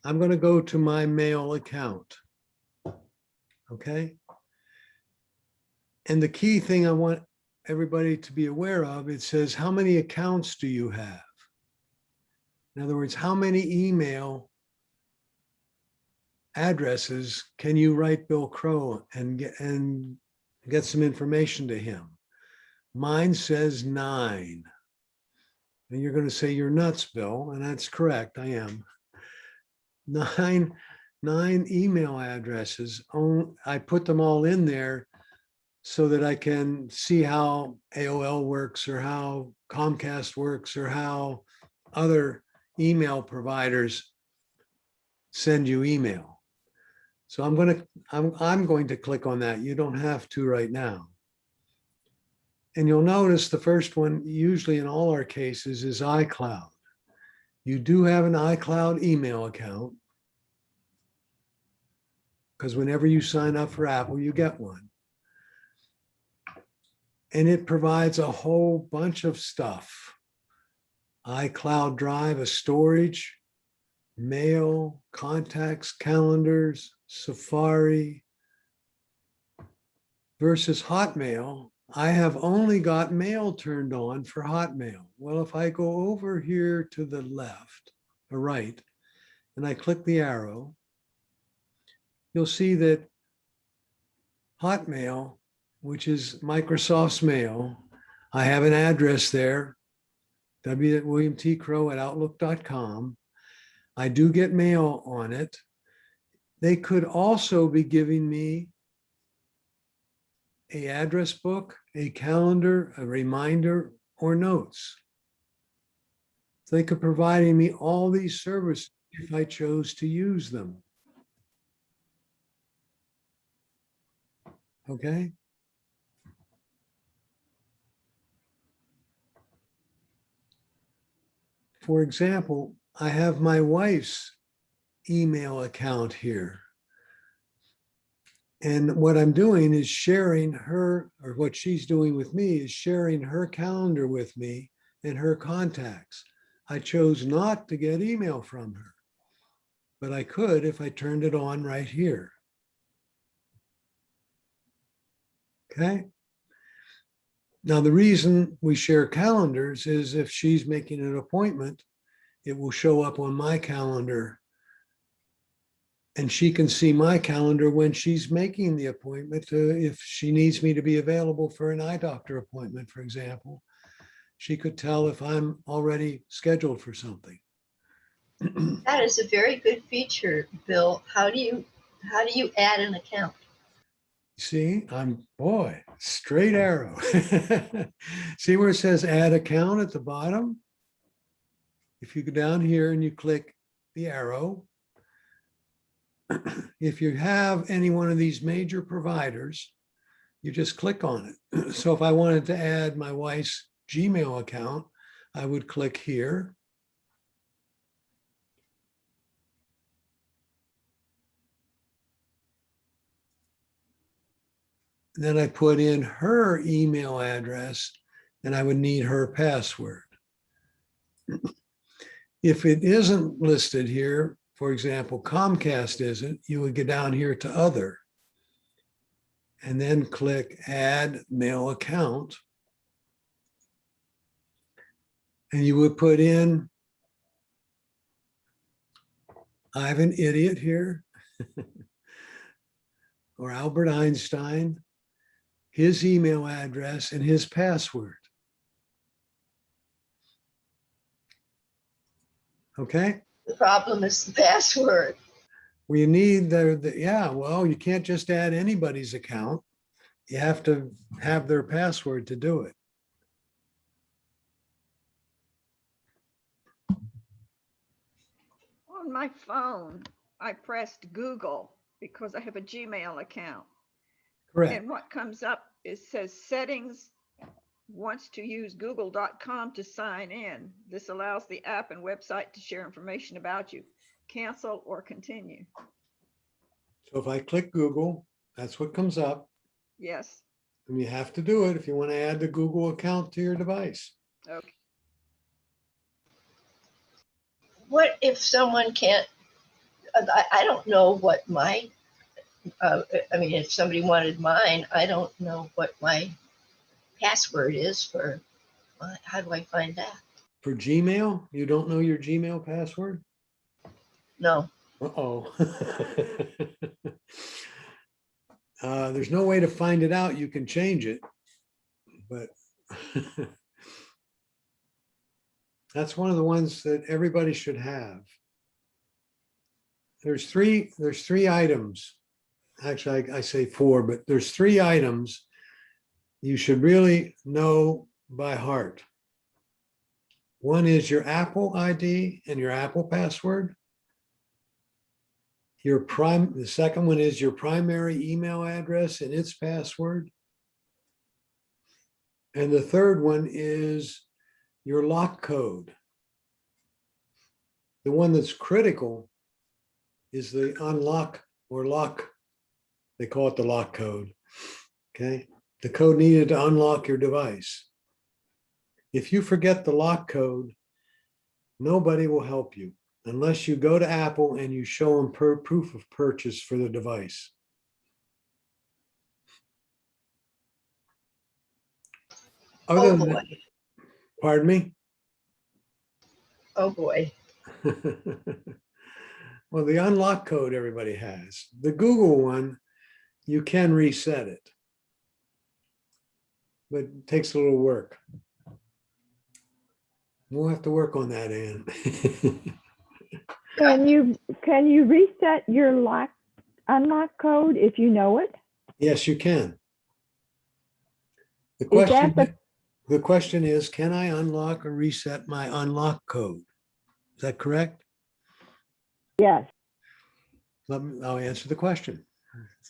I'm going to go to my mail account. Okay. And the key thing I want everybody to be aware of, it says, how many accounts do you have? In other words, how many email addresses can you write Bill Crow and get some information to him? Mine says 9. And you're going to say, you're nuts, Bill. And that's correct. I am. 9 email addresses. I put them all in there so that I can see how AOL works or how Comcast works or how other email providers send you email. So I'm going to click on that. You don't have to right now. And you'll notice the first one, usually in all our cases, is iCloud. You do have an iCloud email account because whenever you sign up for Apple, you get one. And it provides a whole bunch of stuff. iCloud Drive, a storage, mail, contacts, calendars, Safari, versus Hotmail. I have only got mail turned on for Hotmail. Well, if I go over here to the left or right, and I click the arrow, you'll see that Hotmail, which is Microsoft's mail, I have an address there, w.williamtcrow@outlook.com. I do get mail on it. They could also be giving me an address book, a calendar, a reminder, or notes. So they could provide me all these services if I chose to use them. Okay. For example, I have my wife's email account here. And what I'm doing is sharing her, or what she's doing with me is sharing her calendar with me and her contacts. I chose not to get email from her, but I could if I turned it on right here. Okay. Now, the reason we share calendars is if she's making an appointment, it will show up on my calendar and she can see my calendar when she's making the appointment. If she needs me to be available for an eye doctor appointment, for example, she could tell if I'm already scheduled for something. That is a very good feature, Bill. How do you add an account? See, boy, straight arrow. See where it says add account at the bottom? If you go down here and you click the arrow, if you have any one of these major providers, you just click on it. So if I wanted to add my wife's Gmail account, I would click here. Then I put in her email address and I would need her password. If it isn't listed here, for example, Comcast isn't, you would get down here to other and then click add mail account. And you would put in, I have an idiot here, or Albert Einstein, his email address and his password. Okay? The problem is the password. We need yeah, well, you can't just add anybody's account. You have to have their password to do it. On my phone, I pressed Google because I have a Gmail account. Correct. And what comes up, it says settings, wants to use google.com to sign in. This allows the app and website to share information about you. Cancel or continue. So if I click Google, that's what comes up. Yes. And you have to do it if you want to add the Google account to your device. Okay. What if someone can't, I don't know what my, I mean, if somebody wanted mine, I don't know what my password is for, how do I find that? For Gmail, you don't know your Gmail password? No. Uh-oh. There's no way to find it out. You can change it, but that's one of the ones that everybody should have. There's three items. Actually, I say four, but there's three items you should really know by heart. One is your Apple ID and your Apple password. The second one is your primary email address and its password. And the third one is your lock code. The one that's critical is the unlock or lock. They call it the lock code. Okay. The code needed to unlock your device. If you forget the lock code, nobody will help you unless you go to Apple and you show them proof of purchase for the device. Other Oh than boy. that, pardon me? Oh boy. Well, the unlock code everybody has. The Google one, you can reset it, but it takes a little work. We'll have to work on that, Ann. Can you reset your unlock code if you know it? Yes, you can. The Is that question is, can I unlock or reset my unlock code? Is that correct? Yes. I'll answer the question.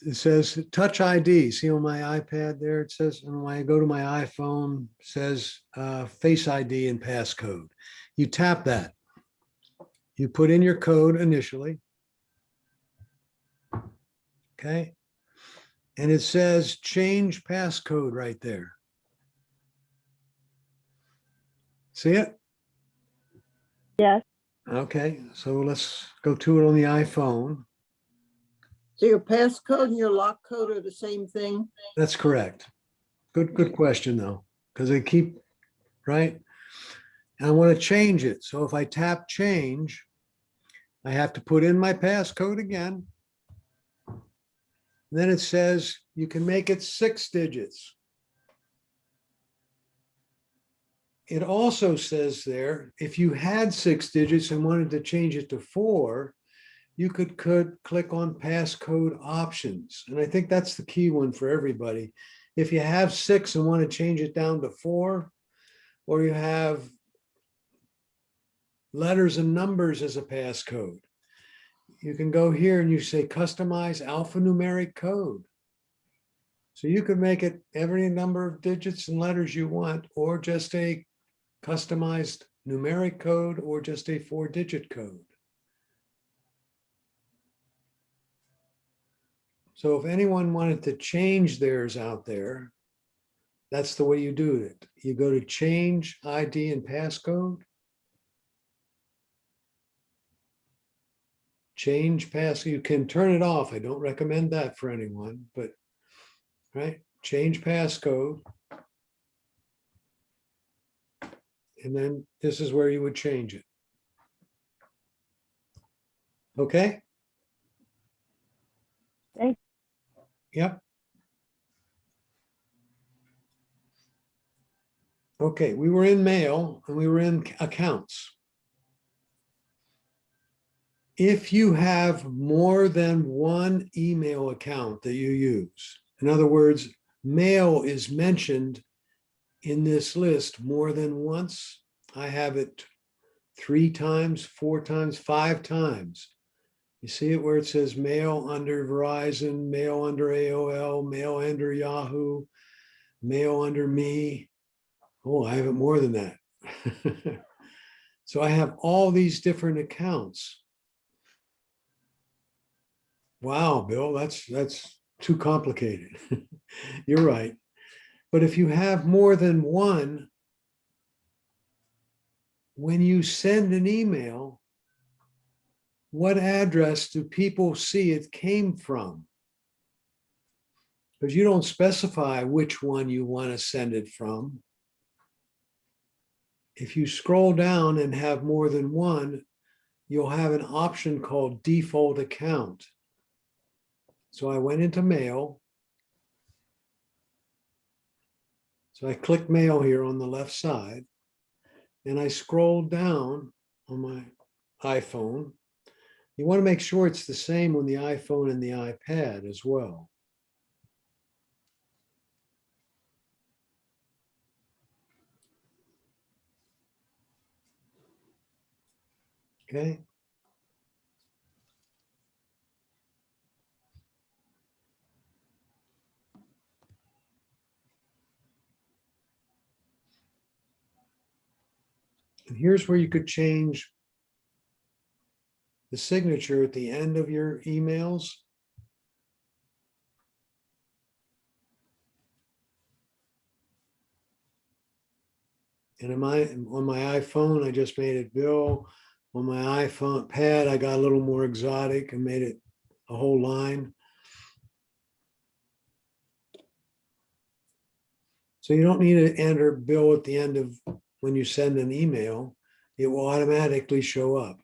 It says Touch ID. See on my iPad there, it says, and when I go to my iPhone, it says Face ID and Passcode. You tap that. You put in your code initially. Okay. And it says change passcode right there. See it? Yes. Okay, so let's go to it on the iPhone. So your passcode and your lock code are the same thing? That's correct. Good question though, because they keep, right? And I want to change it. So if I tap change, I have to put in my passcode again. Then it says you can make it 6 digits. It also says there, if you had 6 digits and wanted to change it to 4, you could click on passcode options. And I think that's the key one for everybody. If you have 6 and want to change it down to 4, or you have letters and numbers as a passcode, you can go here and you say customize alphanumeric code. So you could make it every number of digits and letters you want, or just a customized numeric code, or just a 4-digit code. So if anyone wanted to change theirs out there, that's the way you do it. You go to change ID and passcode. Change pass, you can turn it off. I don't recommend that for anyone, but right, change passcode. And then this is where you would change it. Okay? Thank Yep. Okay, we were in mail and we were in accounts. If you have more than one email account that you use, in other words, mail is mentioned in this list more than once, I have it 3 times, 4 times, 5 times. You see it where it says mail under Verizon, mail under AOL, mail under Yahoo, mail under me. Oh, I have it more than that. So I have all these different accounts. Wow, Bill, that's too complicated. You're right. But if you have more than one, when you send an email, what address do people see it came from? Because you don't specify which one you want to send it from. If you scroll down and have more than one, you'll have an option called default account. So I went into mail. So I clicked mail here on the left side, and I scrolled down on my iPhone. You want to make sure it's the same on the iPhone and the iPad as well. Okay. And here's where you could change the signature at the end of your emails. And on my iPhone, I just made it Bill. On my iPhone pad, I got a little more exotic and made it a whole line. So you don't need to enter Bill at the end of when you send an email. It will automatically show up.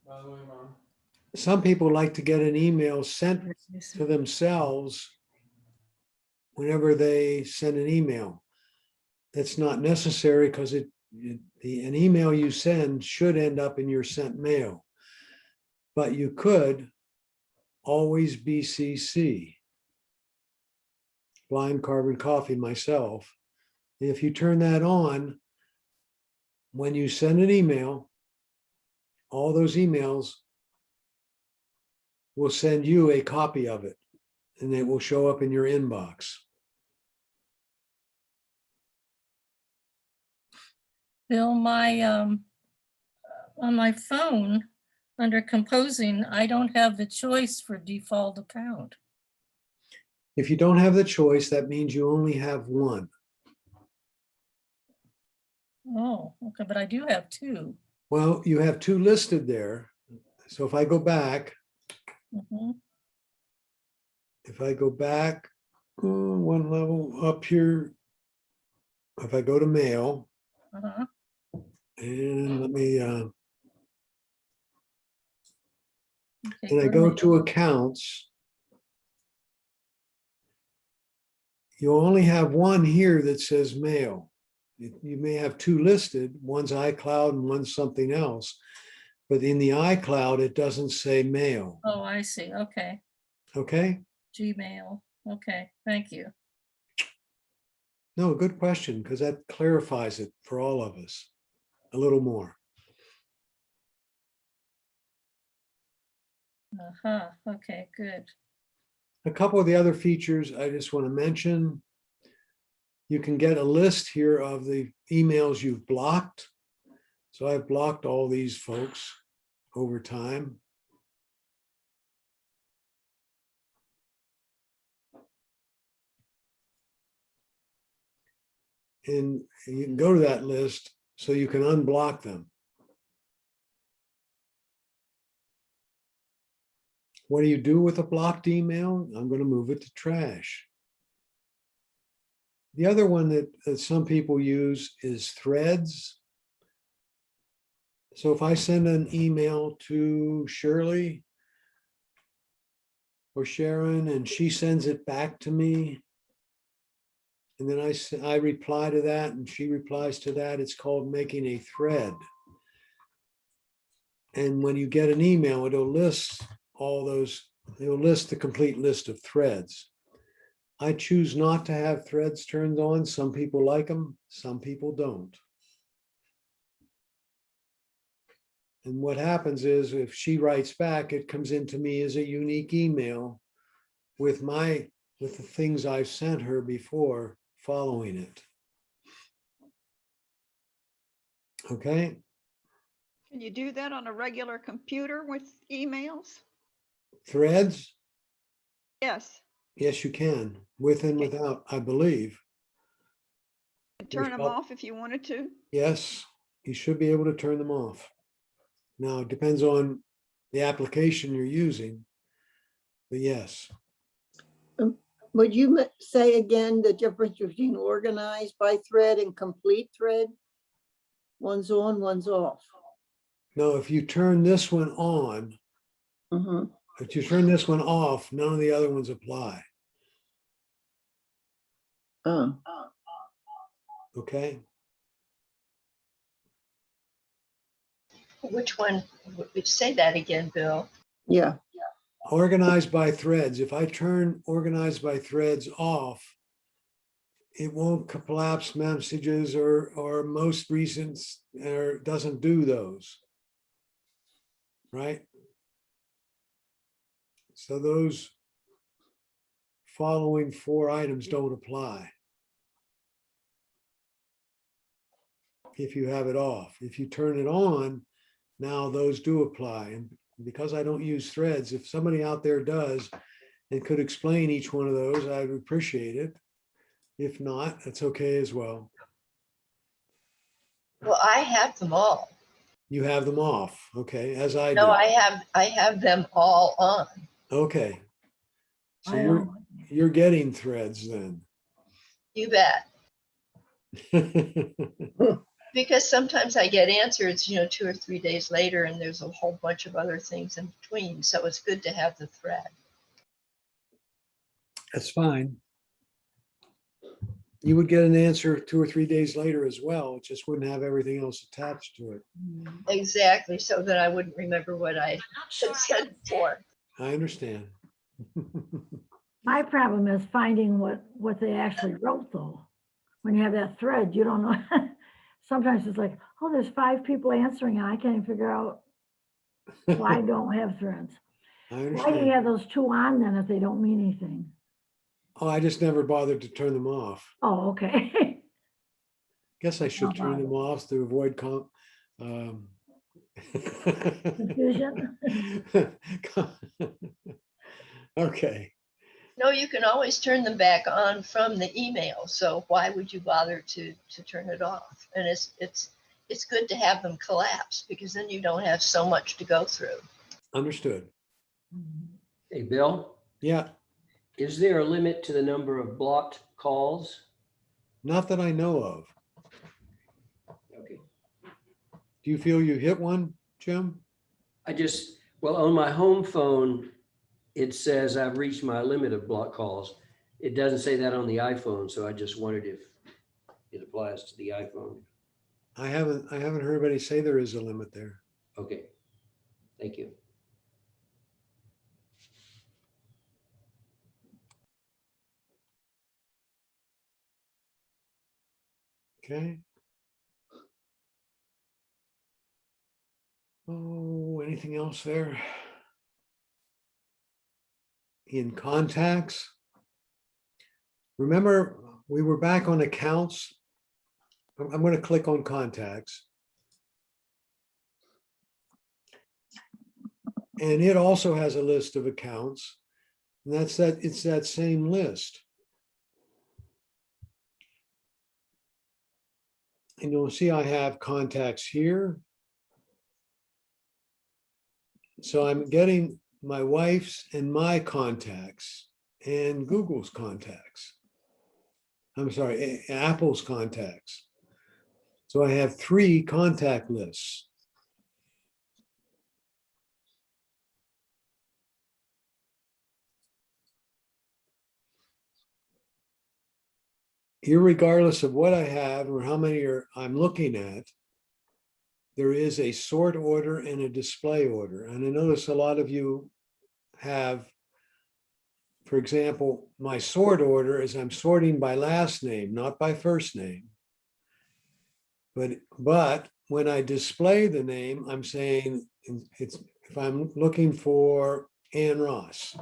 By the way, Mom. Some people like to get an email sent to themselves whenever they send an email. That's not necessary because an email you send should end up in your sent mail. But you could always BCC, Blind Carbon Coffee myself. If you turn that on, when you send an email, all those emails will send you a copy of it, and it will show up in your inbox. Bill, on my phone, under composing, I don't have the choice for default account. If you don't have the choice, that means you only have one. Oh, okay, but I do have 2. Well, you have 2 listed there. So if I go back, Mhm. one level up here, if I go to mail, Uh-huh. and let me, Okay, and I go to accounts, you only have one here that says mail. You may have 2 listed, one's iCloud and one's something else. But in the iCloud, it doesn't say mail. Oh, I see. Okay. Okay? Gmail. Okay, thank you. No, good question, because that clarifies it for all of us a little more. Uh-huh. Okay, good. A couple of the other features I just want to mention. You can get a list here of the emails you've blocked. So I've blocked all these folks over time. And you can go to that list so you can unblock them. What do you do with a blocked email? I'm going to move it to trash. The other one that some people use is Threads. So if I send an email to Shirley or Sharon and she sends it back to me, and then I reply to that and she replies to that, it's called making a thread. And when you get an email, it'll list all those, it'll list the complete list of threads. I choose not to have threads turned on. Some people like them, some people don't. And what happens is if she writes back, it comes into me as a unique email with the things I've sent her before following it. Okay, Can you do that on a regular computer with emails? threads, Yes. yes, you can, with and without, I believe. And turn them off if you wanted to. Yes, you should be able to turn them off. Now, it depends on the application you're using, but yes. Would you say again the difference between organized by thread and complete thread? One's on, one's off. No, if you turn this one on, Mhm. if you turn this one off, none of the other ones apply. Oh, Okay, Which one? Say that again, Bill. yeah. organized by threads. If I turn organized by threads off, it won't collapse messages or most recent, or doesn't do those. Right? So those following 4 items don't apply if you have it off. If you turn it on, now those do apply. And because I don't use threads, if somebody out there does and could explain each one of those, I'd appreciate it. If not, that's okay as well. Well, I have them all. You have them off, okay, as I No, do. I have them all on. Okay. So I you're getting threads then. You bet. Because sometimes I get answers, 2 or 3 days later, and there's a whole bunch of other things in between. So it's good to have the thread. That's fine. You would get an answer 2 or 3 days later as well. It just wouldn't have everything else attached to it. Exactly. So that I wouldn't remember what I had said before. I understand. My problem is finding what they actually wrote though. When you have that thread, you don't know. Sometimes it's like, oh, there's 5 people answering and I can't even figure out why I don't have threads. I Why do you understand. have those 2 on then if they don't mean anything? Oh, I just never bothered to turn them off. Oh, okay. Guess I should turn them off to avoid Confusion. Okay, No, you can always turn them back on from the email. So why would you bother to turn it off? And it's good to have them collapse because then you don't have so much to go through. understood. Hey, Bill, Yeah, is there a limit to the number of blocked calls? not that I know of. Okay. Do you feel you hit one, Jim? Well, on my home phone, it says I've reached my limit of block calls. It doesn't say that on the iPhone, so I just wondered if it applies to the iPhone. I haven't heard anybody say there is a limit there. Okay, thank you. Okay. Oh, anything else there? In contacts. Remember, we were back on accounts. I'm going to click on contacts. And it also has a list of accounts. And it's that same list. And you'll see I have contacts here. So I'm getting my wife's and my contacts and Google's contacts. I'm sorry, Apple's contacts. So I have 3 contact lists. irregardless of what I have or how many I'm looking at, there is a sort order and a display order. And I notice a lot of you have, for example, my sort order is I'm sorting by last name, not by first name. But when I display the name, I'm saying it's, if I'm looking for Ann Ross,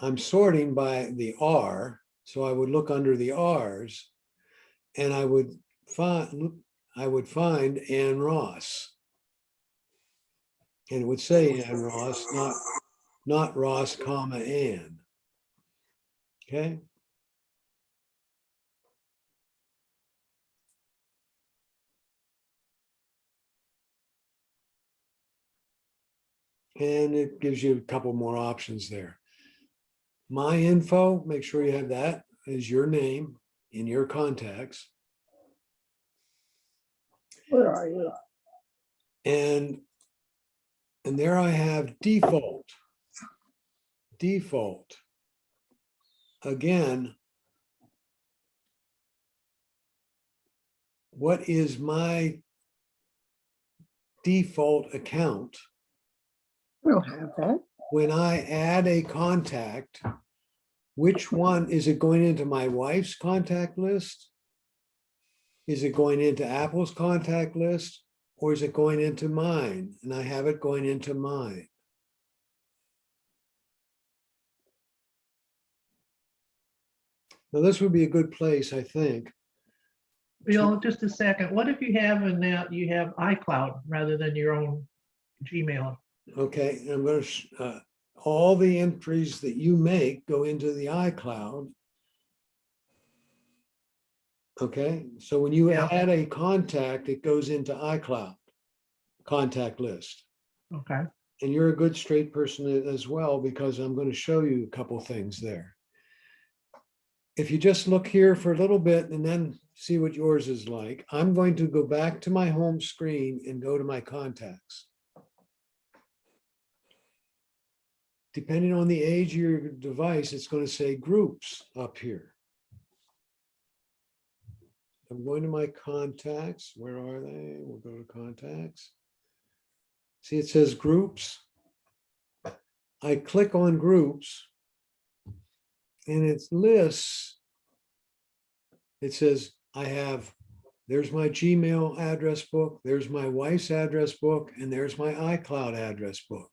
I'm sorting by the R. So I would look under the R's and I would find Ann Ross. And it would say Ann Ross, not Ross, comma, Ann. Okay. And it gives you a couple more options there. My info, make sure you have that as your name in your contacts. Where are you? And there I have default. Default. Again, what is my default account? I don't have that. When I add a contact, which one, is it going into my wife's contact list? Is it going into Apple's contact list? Or is it going into mine? And I have it going into mine. Now, this would be a good place, I think. Bill, just a second. What if you have you have iCloud rather than your own Gmail? Okay, I'm going to, all the entries that you make go into the iCloud. Okay, so when you Yeah. add a contact, it goes into iCloud contact list. Okay. And you're a good straight person as well, because I'm going to show you a couple things there. If you just look here for a little bit and then see what yours is like, I'm going to go back to my home screen and go to my contacts. Depending on the age of your device, it's going to say groups up here. I'm going to my contacts. Where are they? We'll go to contacts. See, it says groups. I click on groups and it lists, it says, there's my Gmail address book, there's my wife's address book, and there's my iCloud address book.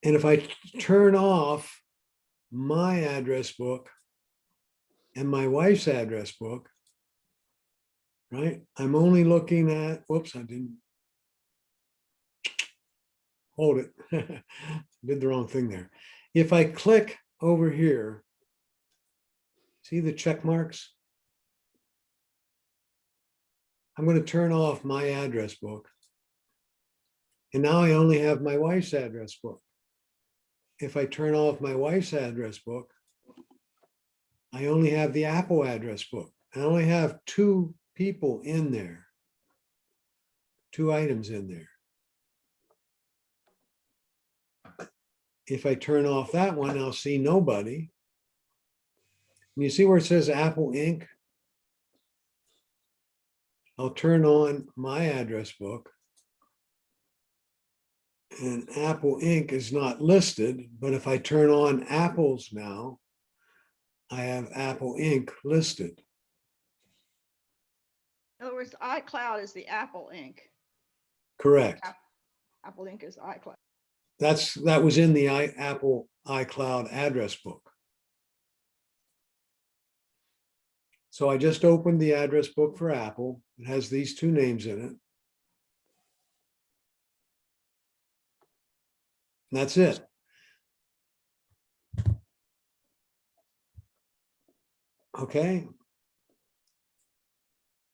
And if I turn off my address book and my wife's address book, right, I'm only looking at, whoops, I didn't hold it. Did the wrong thing there. If I click over here, see the check marks? I'm going to turn off my address book. And now I only have my wife's address book. If I turn off my wife's address book, I only have the Apple address book. I only have two people in there, two items in there. If I turn off that one, I'll see nobody. And you see where it says Apple Inc.? I'll turn on my address book. And Apple Inc. is not listed, but if I turn on Apple's now, I have Apple Inc. listed. In other words, iCloud is the Apple Inc. Correct. Apple Inc. is iCloud. That was in the Apple iCloud address book. So I just opened the address book for Apple. It has these two names in it. And that's it. Okay.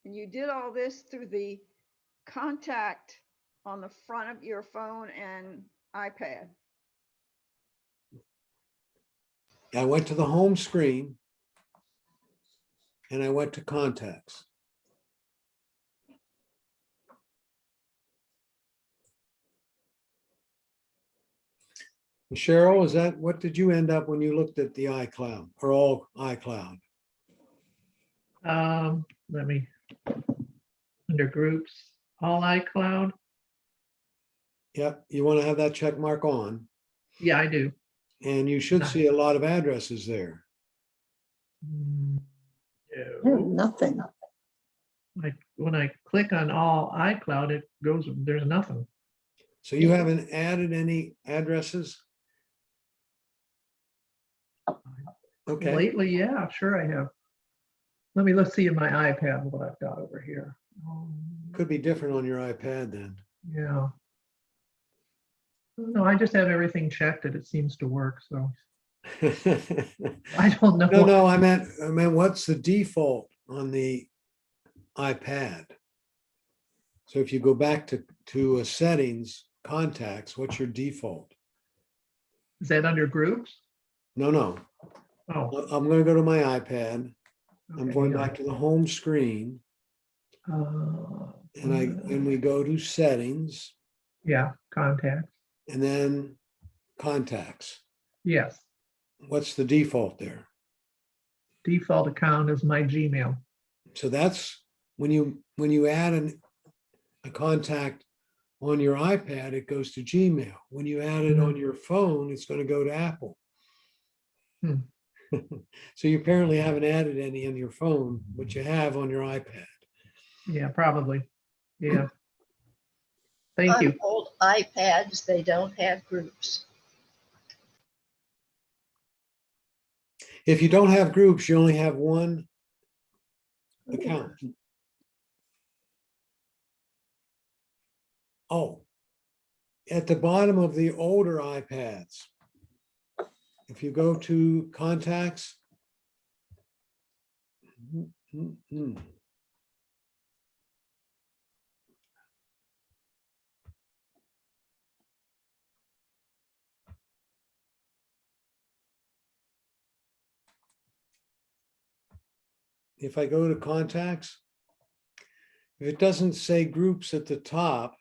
And you did all this through the contact on the front of your phone and iPad. I went to the home screen and I went to contacts. Cheryl, is that, what did you end up when you looked at the iCloud or all iCloud? Let me, under groups, all iCloud. Yep, you want to have that check mark on, Yeah, I do. and you should see a lot of addresses there. No. Nothing. When I click on all iCloud, it goes, there's nothing. So you haven't added any addresses? Okay, Lately, yeah, sure I have. Let's see in my iPad what I've got over here. could be different on your iPad then. Yeah. No, I just have everything checked and it seems to work, so I don't know. No, I meant what's the default on the iPad? So if you go back to a settings, contacts, what's your default? Is that under groups? No. Oh. I'm gonna go to my iPad. I'm okay, going hang on. back to the home screen, and we go to settings Yeah, contacts. and then contacts. Yes, What's the default there? default account is my Gmail. So that's when you add a contact on your iPad, it goes to Gmail. When you add it on your phone, it's going to go to Apple. So you apparently haven't added any on your phone, but you have on your iPad. Yeah, probably. Yeah. Thank On you. old iPads, they don't have groups. If you don't have groups, you only have one account. Oh, at the bottom of the older iPads, if you go to contacts, if I go to contacts, if it doesn't say groups at the top,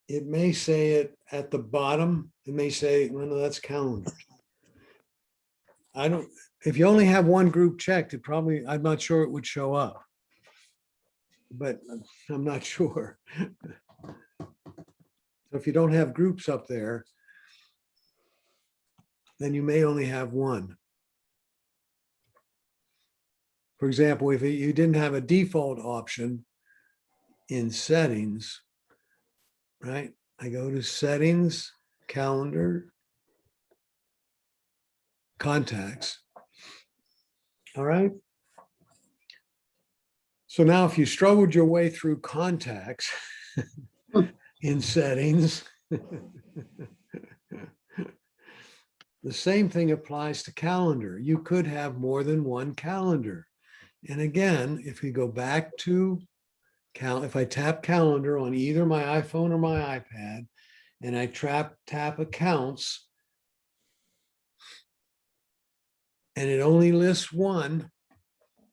it may say it at the bottom. It may say, well, no, that's calendar. If you only have one group checked, I'm not sure it would show up. But I'm not sure. So if you don't have groups up there, then you may only have one. For example, if you didn't have a default option in settings, right? I go to settings, calendar, contacts. All right. So now if you struggled your way through contacts in settings, the same thing applies to calendar. You could have more than one calendar. And again, if we go back to if I tap calendar on either my iPhone or my iPad, and I tap accounts, and it only lists one,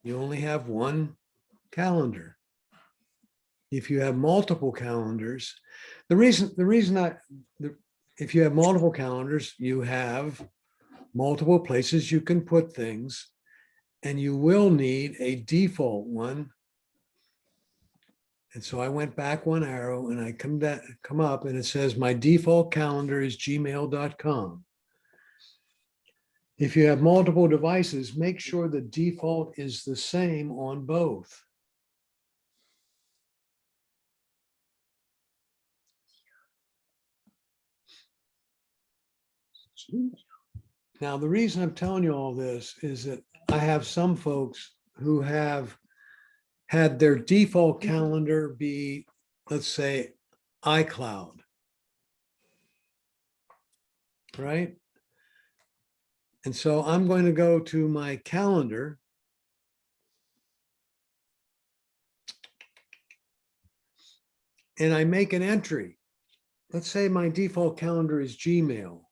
you only have one calendar. If you have multiple calendars, if you have multiple calendars, you have multiple places you can put things, and you will need a default one. And so I went back one arrow and I come up and it says my default calendar is gmail.com. If you have multiple devices, make sure the default is the same on both. Now, the reason I'm telling you all this is that I have some folks who have had their default calendar be, let's say, iCloud, right? And so I'm going to go to my calendar. And I make an entry. Let's say my default calendar is Gmail.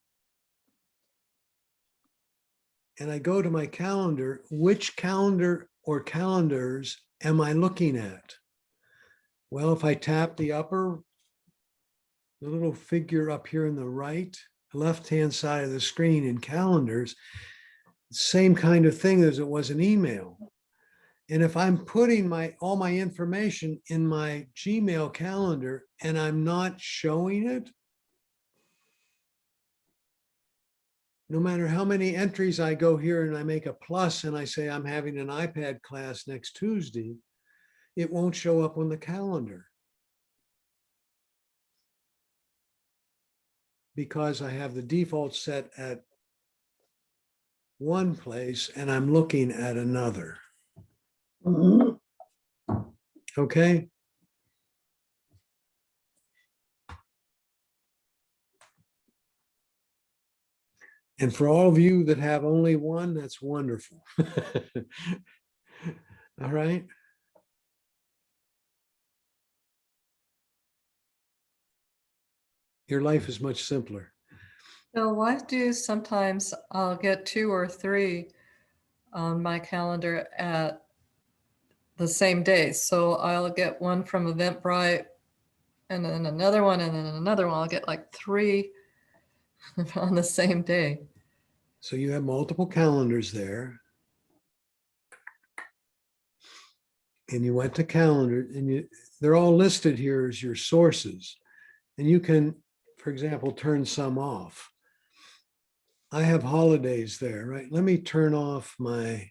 And I go to my calendar, which calendar or calendars am I looking at? Well, if I tap the little figure up here in the left-hand side of the screen in calendars, same kind of thing as it was an email. And if I'm putting all my information in my Gmail calendar and I'm not showing it, no matter how many entries I go here and I make a plus and I say I'm having an iPad class next Tuesday, it won't show up on the calendar. Because I have the default set at one place and I'm looking at another. Mhm. Okay? And for all of you that have only one, that's wonderful. All right? Your life is much simpler. So I do sometimes I'll get 2 or 3 on my calendar at the same day. So I'll get one from Eventbrite and then another one and then another one. I'll get like 3 on the same day. So you have multiple calendars there. And you went to calendar and they're all listed here as your sources. And you can, for example, turn some off. I have holidays there, right? Let me turn off my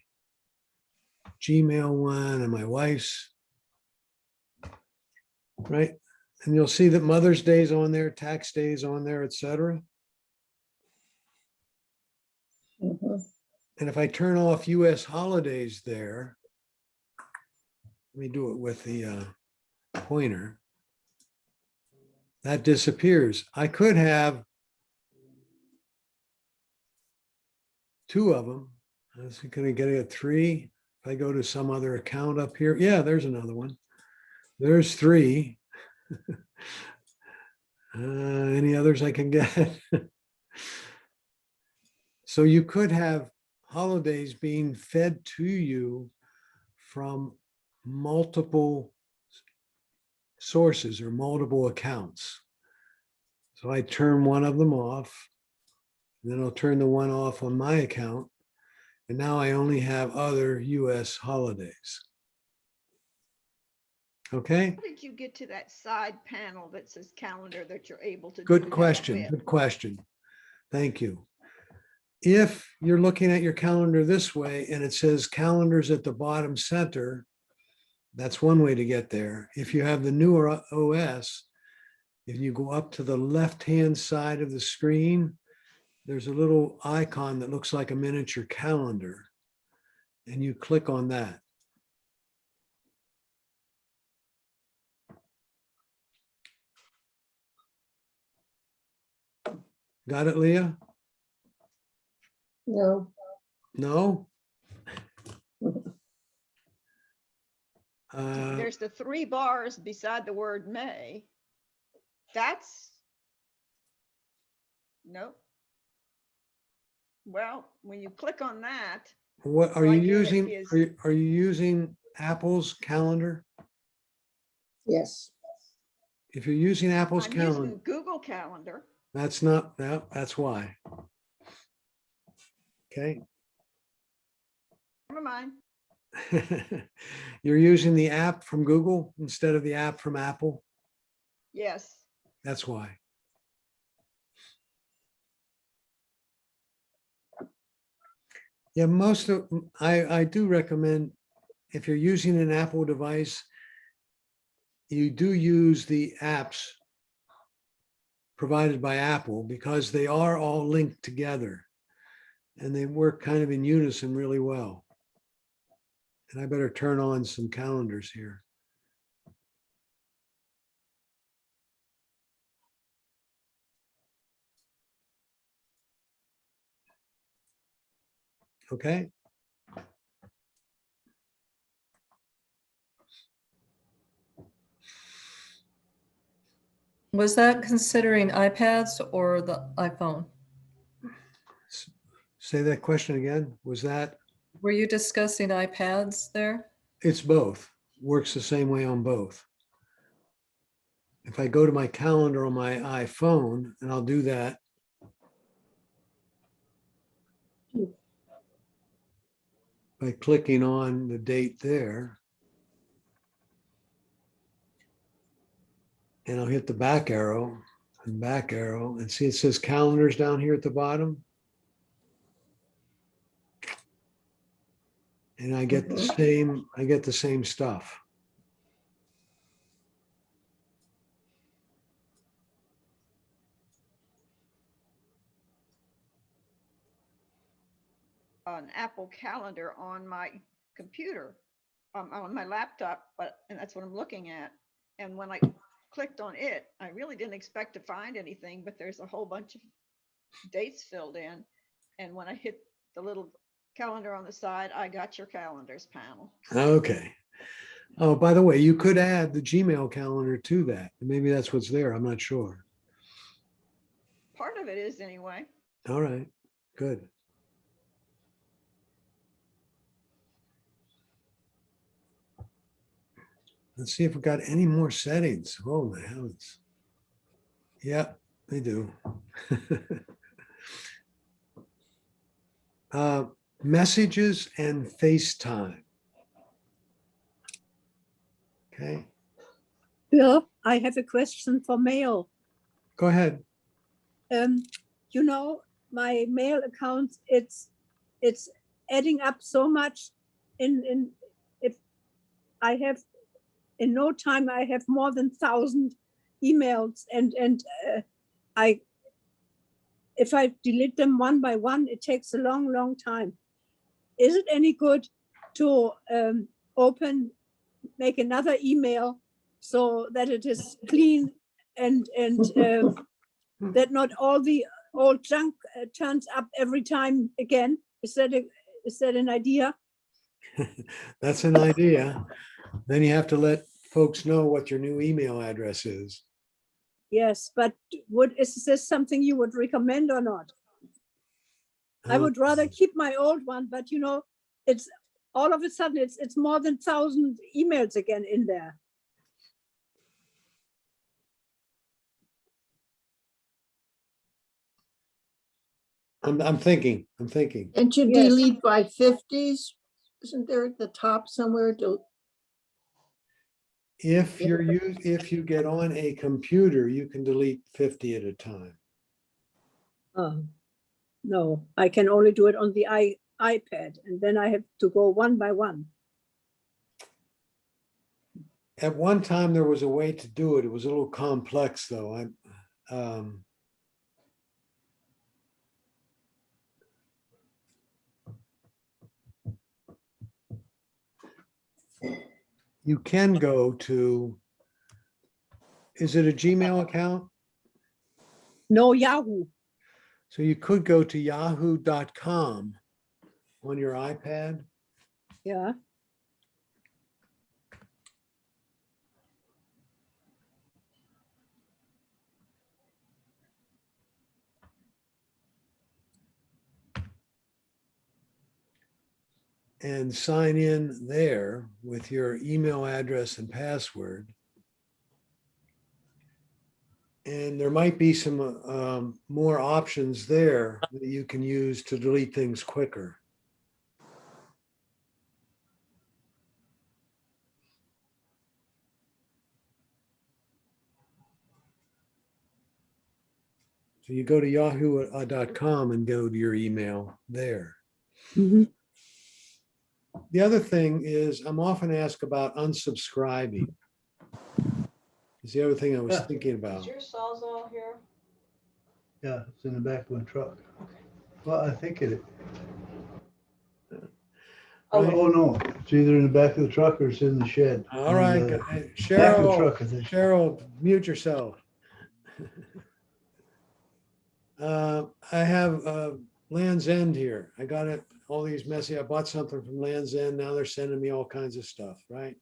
Gmail one and my wife's, right? And you'll see that Mother's Day is on there, tax day is on there, etc. Mhm. And if I turn off US holidays there, let me do it with the pointer, that disappears. I could have 2 of them. I was going to get it at 3. If I go to some other account up here, yeah, there's another one. There's 3. Any others I can get? So you could have holidays being fed to you from multiple sources or multiple accounts. So I turn one of them off, and then I'll turn the one off on my account. And now I only have other US holidays. Okay, How did you get to that side panel that says calendar that you're able to do good that question, with? good question. Thank you. If you're looking at your calendar this way and it says calendars at the bottom center, that's one way to get there. If you have the newer OS, if you go up to the left-hand side of the screen, there's a little icon that looks like a miniature calendar, and you click on that. Got it, Leah? No. No? There's the 3 bars beside the word may. That's, nope. Well, when you click on that, What are So I you get it using? is- Are you using Apple's calendar? Yes. If you're using Apple's I'm calendar, using Google Calendar. that's not, no, that's why. Okay. Never mind. You're using the app from Google instead of the app from Apple. Yes. That's why. Yeah, I do recommend if you're using an Apple device, you do use the apps provided by Apple because they are all linked together and they work kind of in unison really well. And I better turn on some calendars here. Okay. Was that considering iPads or the iPhone? Say that question again. Was that? Were you discussing iPads there? It's both. Works the same way on both. if I go to my calendar on my iPhone, and I'll do that. By clicking on the date there. And I'll hit the back arrow and see it says calendars down here at the bottom. And I get the same stuff. An Apple Calendar on my computer, on my laptop, and that's what I'm looking at. And when I clicked on it, I really didn't expect to find anything, but there's a whole bunch of dates filled in. And when I hit the little calendar on the side, I got your calendars panel. Okay. Oh, by the way, you could add the Gmail calendar to that. Maybe that's what's there. I'm not sure. Part of it is anyway. All right, good. Let's see if we've got any more settings. Oh my heavens. Yeah, they do. Messages and FaceTime. Okay, Bill, I have a question for mail. go ahead. You know, my mail account, it's adding up so much if I have, in no time, I have more than 1,000 emails and if I delete them one by one, it takes a long time. Is it any good to make another email so that it is clean and that not all the old junk turns up every time again? Is that an idea? That's an idea. Then you have to let folks know what your new email address is. Yes, but is this something you would recommend or not? I would rather keep my old one, but you know, it's all of a sudden it's more than 1,000 emails again in there. I'm thinking. And you Yes. delete by 50s? Isn't there at the top somewhere? If you get on a computer, you can delete 50 at a time. No, I can only do it on the iPad, and then I have to go one by one. At one time, there was a way to do it. It was a little complex, though. You can go to, is it a Gmail account? No, Yahoo. So you could go to yahoo.com on your iPad. Yeah. And sign in there with your email address and password. And there might be some more options there that you can use to delete things quicker. So you go to yahoo.com and go to your email there. Mm-hmm. The other thing is I'm often asked about unsubscribing. Is the other thing I was thinking about. Is your Sawzall here? Yeah, it's in the back of my truck. Well, I think it. Oh, no, it's either in the back of the truck or it's in the shed. All right, Cheryl, mute yourself. I have Land's End here. I got it, all these messy, I bought something from Land's End. Now they're sending me all kinds of stuff, right?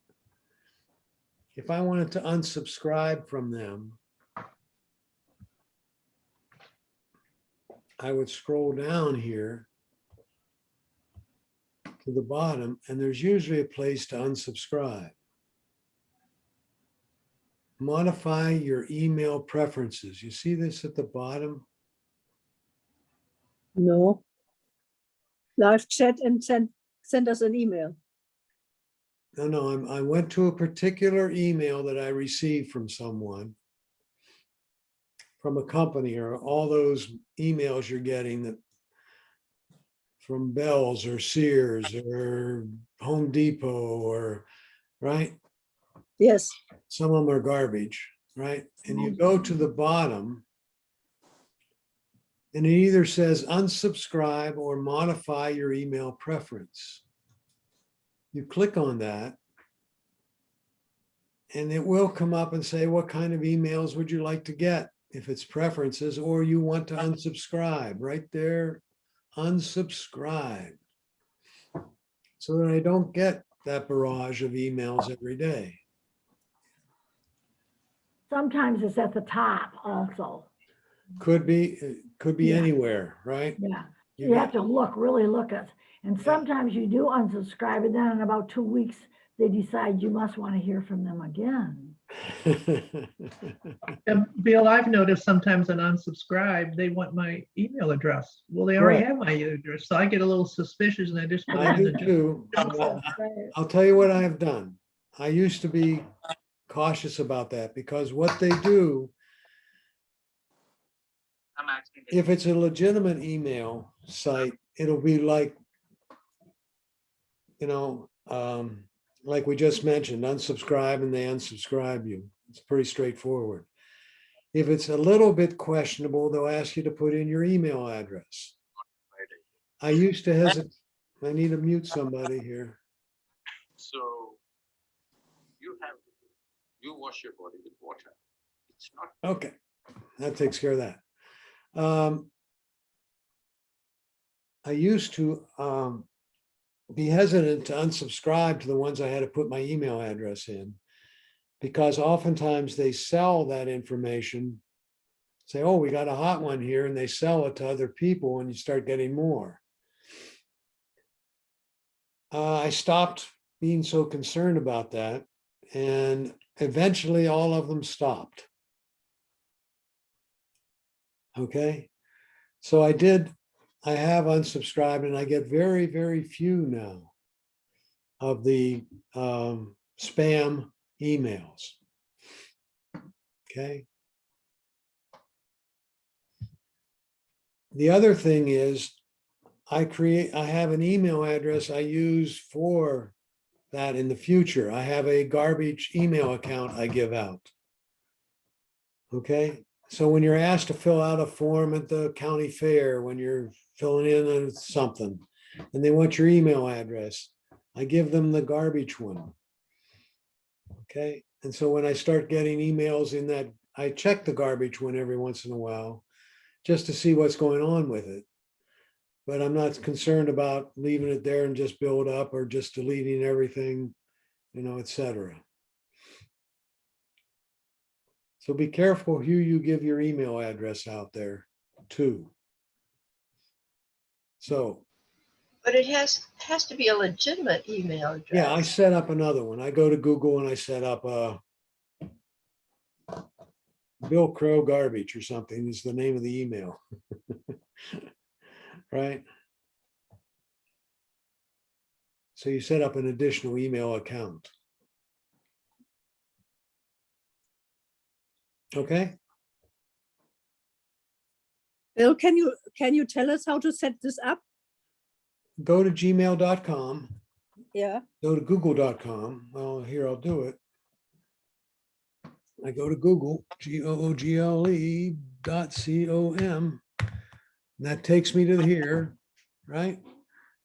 If I wanted to unsubscribe from them, I would scroll down here to the bottom, and there's usually a place to unsubscribe. modify your email preferences. You see this at the bottom? No. Live chat and send us an email. No, I went to a particular email that I received from someone, from a company, or all those emails you're getting that from Bell's or Sears or Home Depot, or, right? Yes. Some of them are garbage, right? And you go to the bottom and it either says unsubscribe or modify your email preference. You click on that and it will come up and say, what kind of emails would you like to get? If it's preferences, or you want to unsubscribe, right there, unsubscribe. So that I don't get that barrage of emails every day. Sometimes it's at the top also. Could be Yeah. anywhere, right? Yeah, You you have got- to really look at. And sometimes you do unsubscribe, and then in about 2 weeks, they decide you must want to hear from them again. Bill, I've noticed sometimes on unsubscribe, they want my email address. Well, they already Correct. have my address, so I get a little suspicious and I just put it I in do the too. junk folder. I'll tell you what I've done. I used to be cautious about that because what they do, if it's a legitimate email site, it'll be like, like we just mentioned, unsubscribe and they unsubscribe you. It's pretty straightforward. If it's a little bit questionable, they'll ask you to put in your email address. I used to hesitate. I need to mute somebody here. So you wash your body with water. It's not. Okay, that takes care of that. I used to be hesitant to unsubscribe to the ones I had to put my email address in, because oftentimes they sell that information, say, oh, we got a hot one here, and they sell it to other people and you start getting more. I stopped being so concerned about that, and eventually all of them stopped. Okay, so I have unsubscribed, and I get very, very few now of the spam emails. Okay. The other thing is I have an email address I use for that in the future. I have a garbage email account I give out. Okay. So when you're asked to fill out a form at the county fair, when you're filling in on something and they want your email address, I give them the garbage one. Okay. And so when I start getting emails in that, I check the garbage one every once in a while just to see what's going on with it. But I'm not concerned about leaving it there and just build up, or just deleting everything, et cetera. So be careful who you give your email address out there to. So. But it has to be a legitimate email address. Yeah, I set up another one. I go to Google and I set up Bill Crow Garbage or something is the name of the email. Right? So you set up an additional email account. Okay. Bill, can you tell us how to set this up? Go to gmail.com. Yeah. Go to google.com. Well, here, I'll do it. I go to Google, google.com. And that takes me to here, right?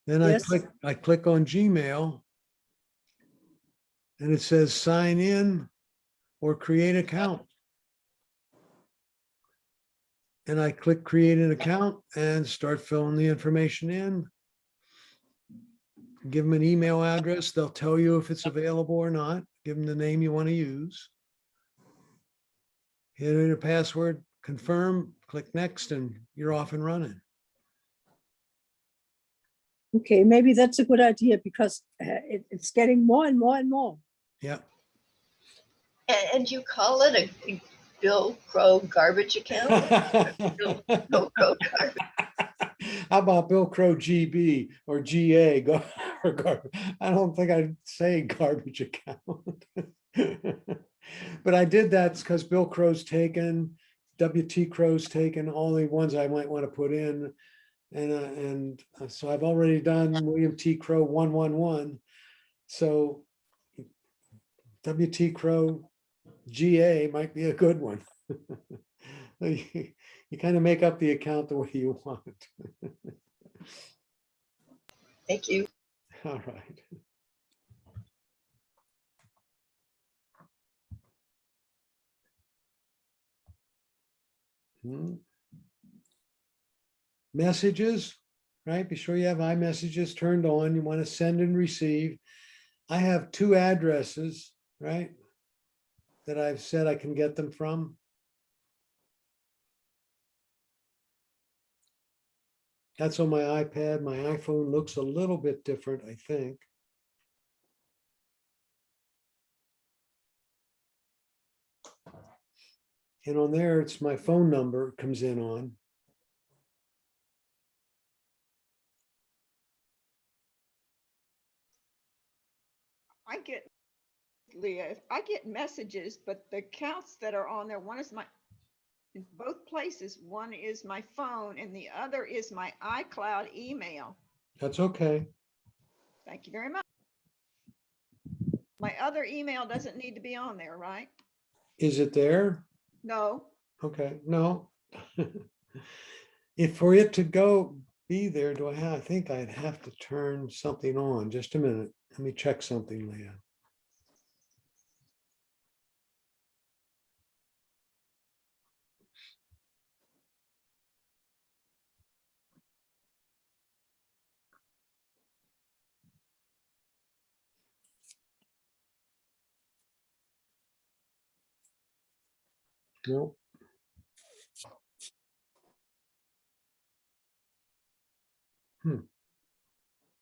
Then Yes. I click on Gmail and it says sign in or create account. And I click create an account and start filling the information in. Give them an email address. They'll tell you if it's available or not. Give them the name you want to use. Hit in a password, confirm, click next, and you're off and running. Okay, maybe that's a good idea because it's getting more and more and more. Yeah. And you call it a Bill Crow garbage account? Bill Crow garbage. How about Bill Crow GB or GA? I don't think I'd say garbage account. But I did that because Bill Crow's taken, WT Crow's taken, all the ones I might want to put in. And so I've already done William T. Crow 111. So WT Crow GA might be a good one. You kind of make up the account the way you want. Thank you. All right. Messages, right? Be sure you have iMessages turned on. You want to send and receive. I have 2 addresses, right? That I've said I can get them from. That's on my iPad. My iPhone looks a little bit different, I think. And on there, it's my phone number comes in on. I get, Leah, I get messages, but the accounts that are on there, one is my, in both places, one is my phone and the other is my iCloud email. That's okay. Thank you very much. My other email doesn't need to be on there, right? Is it there? No. Okay, no. If for it to go be there, I think I'd have to turn something on. Just a minute. Let me check something, Leah. Nope.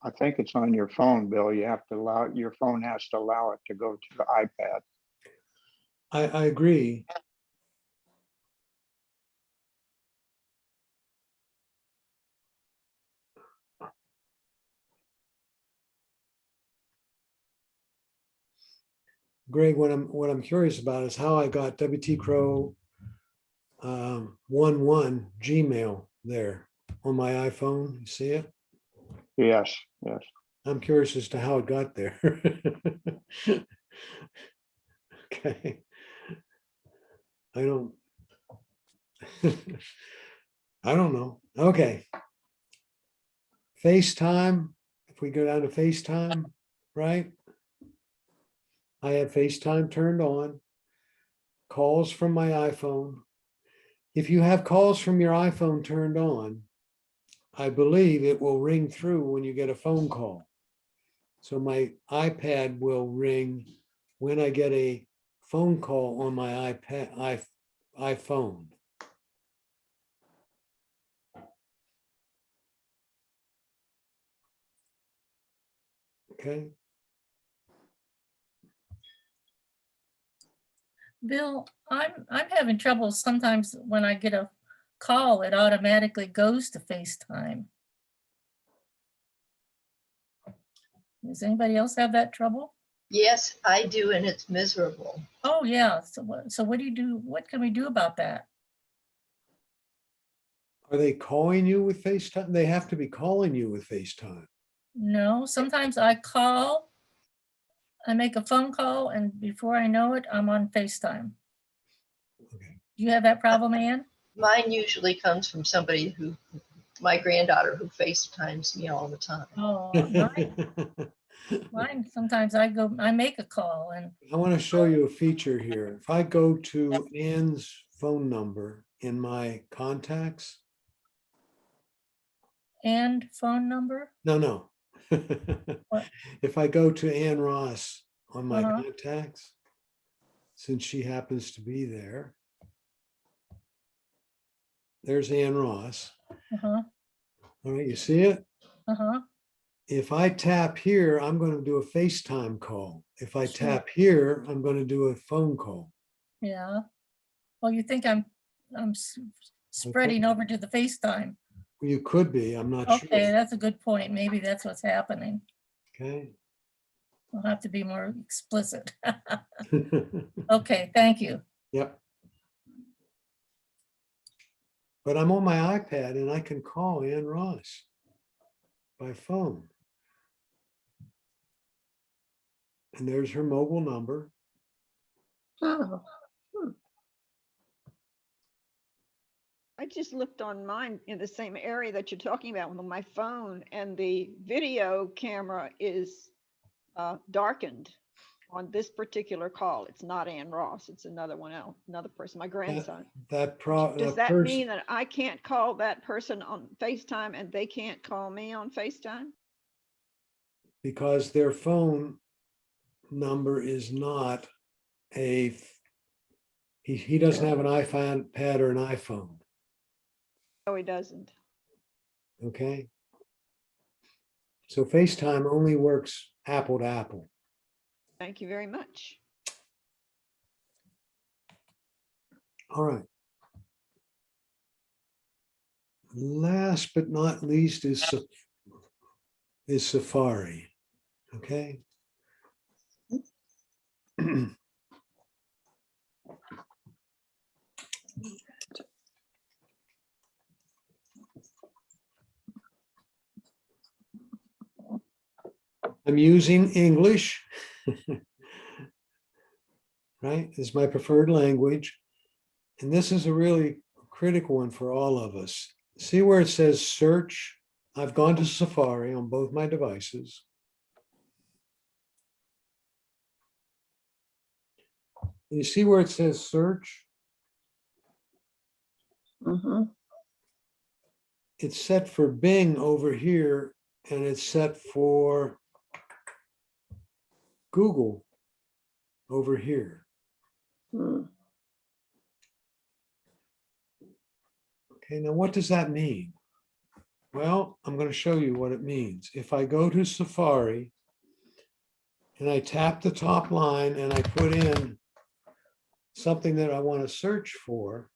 I think it's on your phone, Bill. You have to allow, your phone has to allow it to go to the iPad. I agree. Greg, what I'm curious about is how I got WT Crow 11 Gmail there on my iPhone. You see it? Yes, yes. I'm curious as to how it got there. Okay. I don't know. Okay. FaceTime, if we go down to FaceTime, right? I have FaceTime turned on. Calls from my iPhone. If you have calls from your iPhone turned on, I believe it will ring through when you get a phone call. So my iPad will ring when I get a phone call on my iPhone. Okay. Bill, I'm having trouble sometimes when I get a call, it automatically goes to FaceTime. Does anybody else have that trouble? Yes, I do, and it's miserable. Oh, yeah. So what do you do? What can we do about that? Are they calling you with FaceTime? They have to be calling you with FaceTime. No, sometimes I call, I make a phone call, and before I know it, I'm on FaceTime. Okay. Do you have that problem, Ann? Mine usually comes from somebody who, my granddaughter, who FaceTimes me all the time. Oh, mine, sometimes I make a call and. I want to show you a feature here. If I go to Ann's phone number in my contacts. And phone number? No. If I go to Ann Ross on my contacts, since she happens to be there. There's Ann Ross. All right, you see it? If I tap here, I'm going to do a FaceTime call. If I Sure. tap here, I'm going to do a phone call. Yeah. Well, you think I'm spreading over to the FaceTime. You could be, I'm not Okay, sure. that's a good point. Maybe that's what's happening. Okay. I'll have to be more explicit. Okay, thank you. Yep. But I'm on my iPad and I can call Ann Ross by phone. And there's her mobile number. Oh, I just looked on mine in the same area that you're talking about on my phone, and the video camera is darkened on this particular call. It's not Ann Ross. It's another one else, another person, my grandson. Does that mean that I can't call that person on FaceTime and they can't call me on FaceTime? Because their phone number is not he doesn't have an iPad or an iPhone. No, he doesn't. Okay. So FaceTime only works Apple to Apple. Thank you very much. All right. Last but not least is Safari. Okay. I'm using English, right? It's my preferred language. And this is a really critical one for all of us. See where it says search? I've gone to Safari on both my devices. And you see where it says search? It's set for Bing over here, and it's set for Google over here. Okay, now what does that mean? Well, I'm going to show you what it means. If I go to Safari and I tap the top line and I put in something that I want to search for,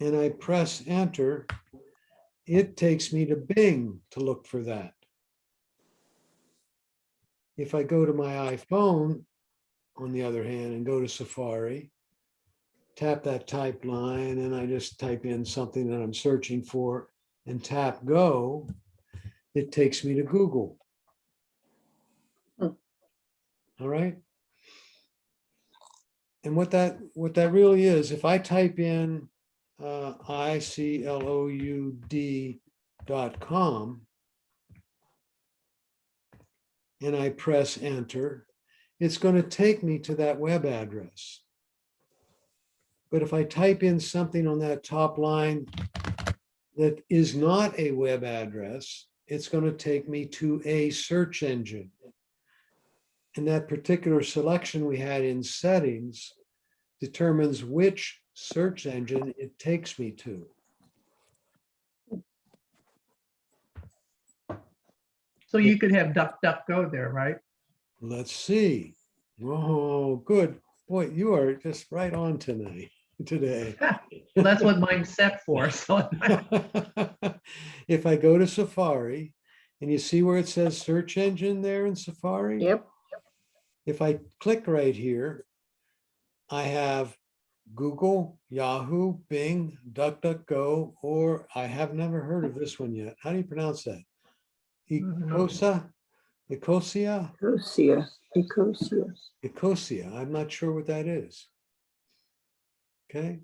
and I press enter, it takes me to Bing to look for that. If I go to my iPhone, on the other hand, and go to Safari, tap that type line, and I just type in something that I'm searching for and tap go, it takes me to Google. All right. And what that really is, if I type in icloud.com and I press enter, it's going to take me to that web address. But if I type in something on that top line that is not a web address, it's going to take me to a search engine. And that particular selection we had in settings determines which search engine it takes me to. So you could have DuckDuckGo there, right? Let's see. Oh, good. Boy, you are just right on tonight, today. Well, that's what mine's set for. So If I go to Safari and you see where it says search engine there in Safari? Yep. If I click right here, I have Google, Yahoo, Bing, DuckDuckGo, or I have never heard of this one yet. How do you pronounce that? Ecosia? Ecosia? Ecosia. I'm not sure what that is. Okay,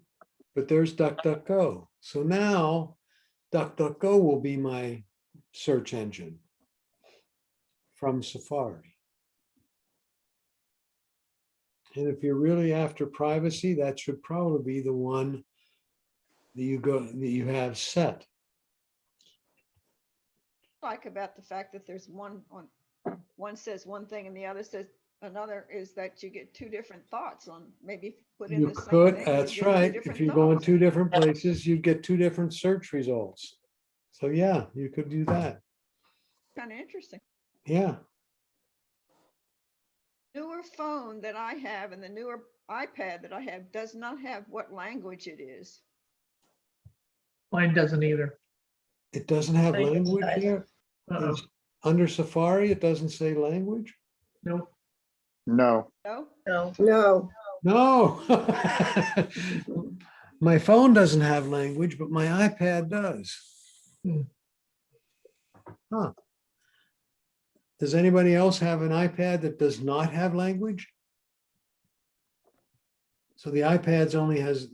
but there's DuckDuckGo. So now DuckDuckGo will be my search engine from Safari. And if you're really after privacy, that should probably be the one that you have set. Like about the fact that there's one says one thing and the other says another, is that you get two different thoughts on, maybe if you put in You the same could, thing, you that's get two right. different If you go in thoughts. two different places, you get two different search results. So yeah, you could do that. Kind of interesting. Yeah. Newer phone that I have and the newer iPad that I have does not have what language it is. Mine doesn't either. It doesn't have Language language does. here? Uh-oh. It's under Safari, it doesn't say language? Nope. No, No? No. No, No. My phone doesn't have language, but my iPad does. Huh. Does anybody else have an iPad that does not have language? So the iPad's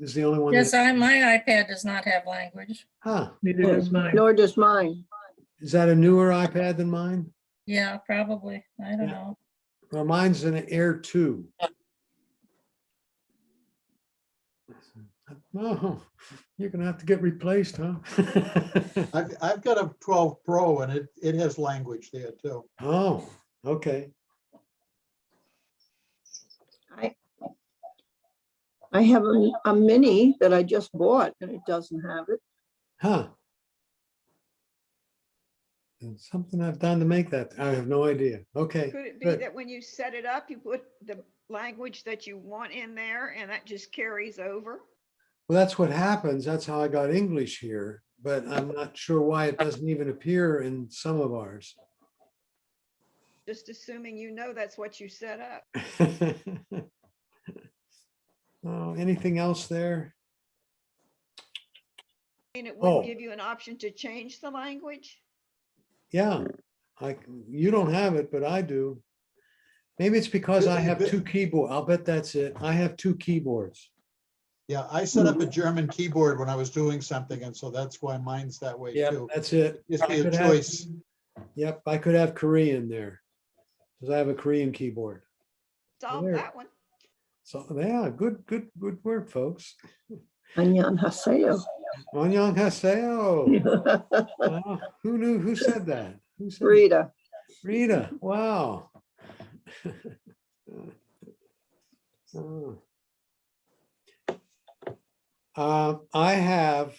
is the only one. Yes, that- my iPad does not have language. Huh, Neither does mine. nor does mine. is that a newer iPad than mine? Yeah, probably. I don't Yeah. know. Well, mine's an Air 2. Oh, you're gonna have to get replaced, huh? I've got a 12 Pro and it has language there too. Oh, okay. I have a mini that I just bought and it doesn't have it. Huh. It's something I've done to make that. I have no idea. Okay. Could it be good. that when you set it up, you put the language that you want in there and that just carries over? Well, that's what happens. That's how I got English here, but I'm not sure why it doesn't even appear in some of ours. Just assuming you know that's what you set up. Oh, anything else there? And it wouldn't Oh. give you an option to change the language? Yeah, you don't have it, but I do. Maybe it's because I have two keyboards. I'll bet that's it. I have two keyboards. Yeah, I set up a German keyboard when I was doing something, and so that's why mine's that way Yeah, too. that's it. Just be I a could have- choice. Yep, I could have Korean there because I have a Korean keyboard. Solve There. that one. So yeah, good work, folks. 안녕하세요. Annyeonghaseyo. Who knew? Who said that? Who said that? Rita. Rita. Wow. Oh. I have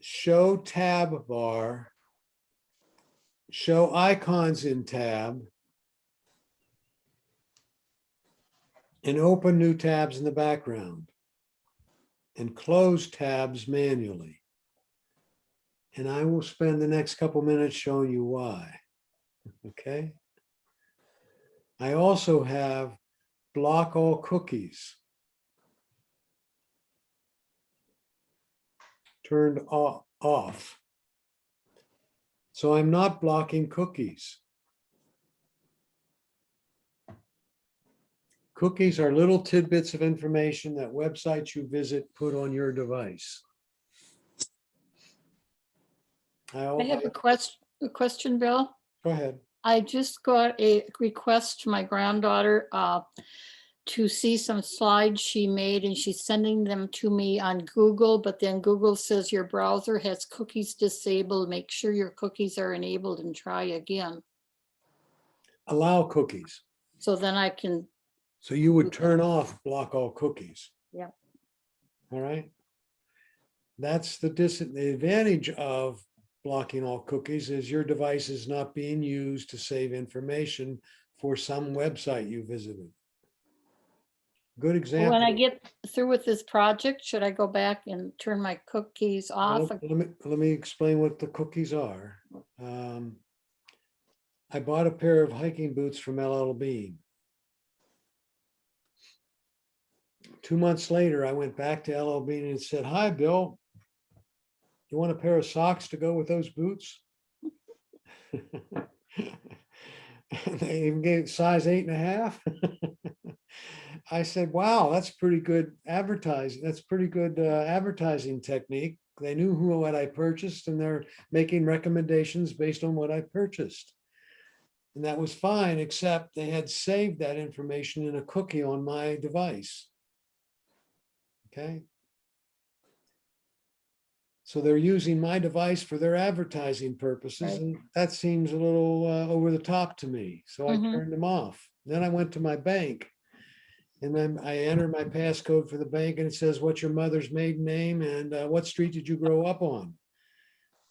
show tab bar, show icons in tab, and open new tabs in the background, and close tabs manually. And I will spend the next couple minutes showing you why. Okay. I also have block all cookies turned off. So I'm not blocking cookies. Cookies are little tidbits of information that websites you visit put on your device. I have a question, Bill. Go ahead. I just got a request to my granddaughter to see some slides she made, and she's sending them to me on Google, but then Google says your browser has cookies disabled. Make sure your cookies are enabled and try again. Allow cookies. So then I can, So you would turn off block all cookies. yeah. All right. That's the disadvantage of blocking all cookies is your device is not being used to save information for some website you visited. Good example. When I get through with this project, should I go back and turn my cookies off? Let me explain what the cookies are. I bought a pair of hiking boots from LL Bean. 2 months later, I went back to LL Bean and said, "Hi, Bill. You want a pair of socks to go with those boots?" And they even gave size 8.5. I said, "Wow, that's pretty good advertising. That's pretty good advertising technique. They knew what I purchased and they're making recommendations based on what I purchased." And that was fine, except they had saved that information in a cookie on my device. Okay. So they're using my device for their advertising purposes, Right. and that seems a little over the top to me. So I Mhm. turned them off. Then I went to my bank, and then I entered my passcode for the bank, and it says, "What's your mother's maiden name, and what street did you grow up on?"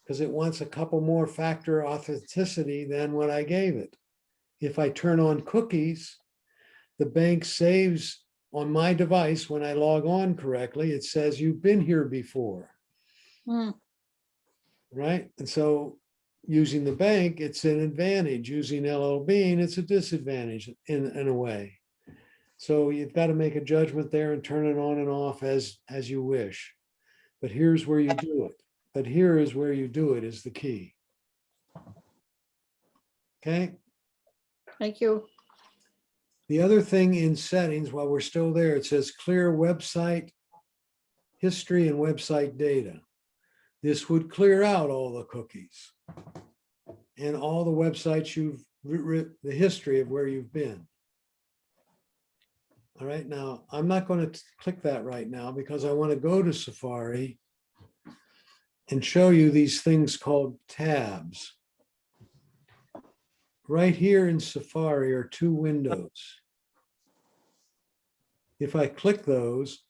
because it wants a couple more factor authenticity than what I gave it. If I turn on cookies, the bank saves on my device when I log on correctly, it says you've been here before, Hmm. right? And so using the bank, it's an advantage. Using LL Bean, it's a disadvantage in a way. So you've got to make a judgment there and turn it on and off as you wish. But here's where you do it. But here is where you do it is the key. Okay. Thank you. The other thing in settings, while we're still there, it says clear website history and website data. This would clear out all the cookies and all the websites the history of where you've been. All right, now I'm not going to click that right now because I want to go to Safari and show you these things called tabs. Right here in Safari are two windows. If I click those,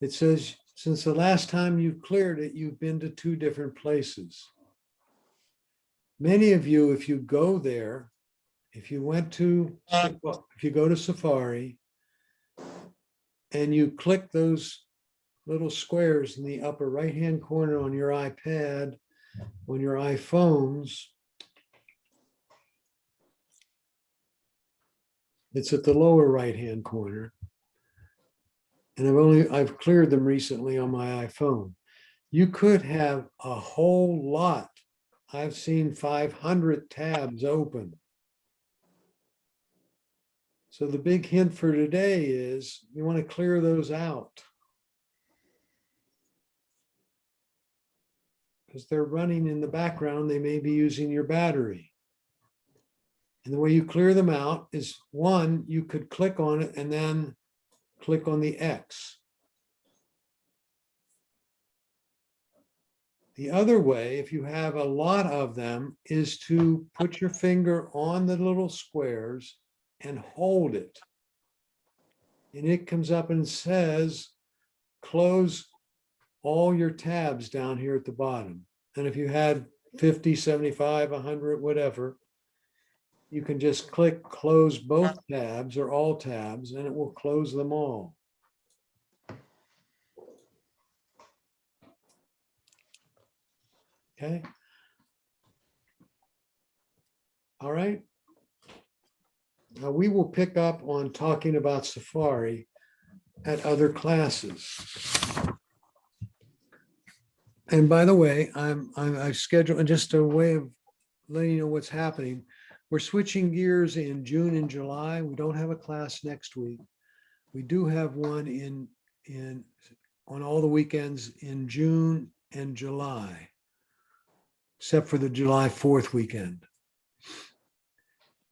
it says, since the last time you've cleared it, you've been to two different places. Many of you, if you go there, if you go to Safari and you click those little squares in the upper right-hand corner on your iPad, on your iPhones, it's at the lower right-hand corner. And I've cleared them recently on my iPhone. You could have a whole lot. I've seen 500 tabs open. So the big hint for today is you want to clear those out, because they're running in the background. They may be using your battery. And the way you clear them out is, one, you could click on it and then click on the X. The other way, if you have a lot of them, is to put your finger on the little squares and hold it. And it comes up and says, close all your tabs down here at the bottom. And if you had 50, 75, 100, whatever, you can just click close both tabs or all tabs, and it will close them all. Okay. All right. Now we will pick up on talking about Safari at other classes. And by the way, I've scheduled, and just a way of letting you know what's happening. We're switching gears in June and July. We don't have a class next week. We do have one on all the weekends in June and July, except for the July 4th weekend.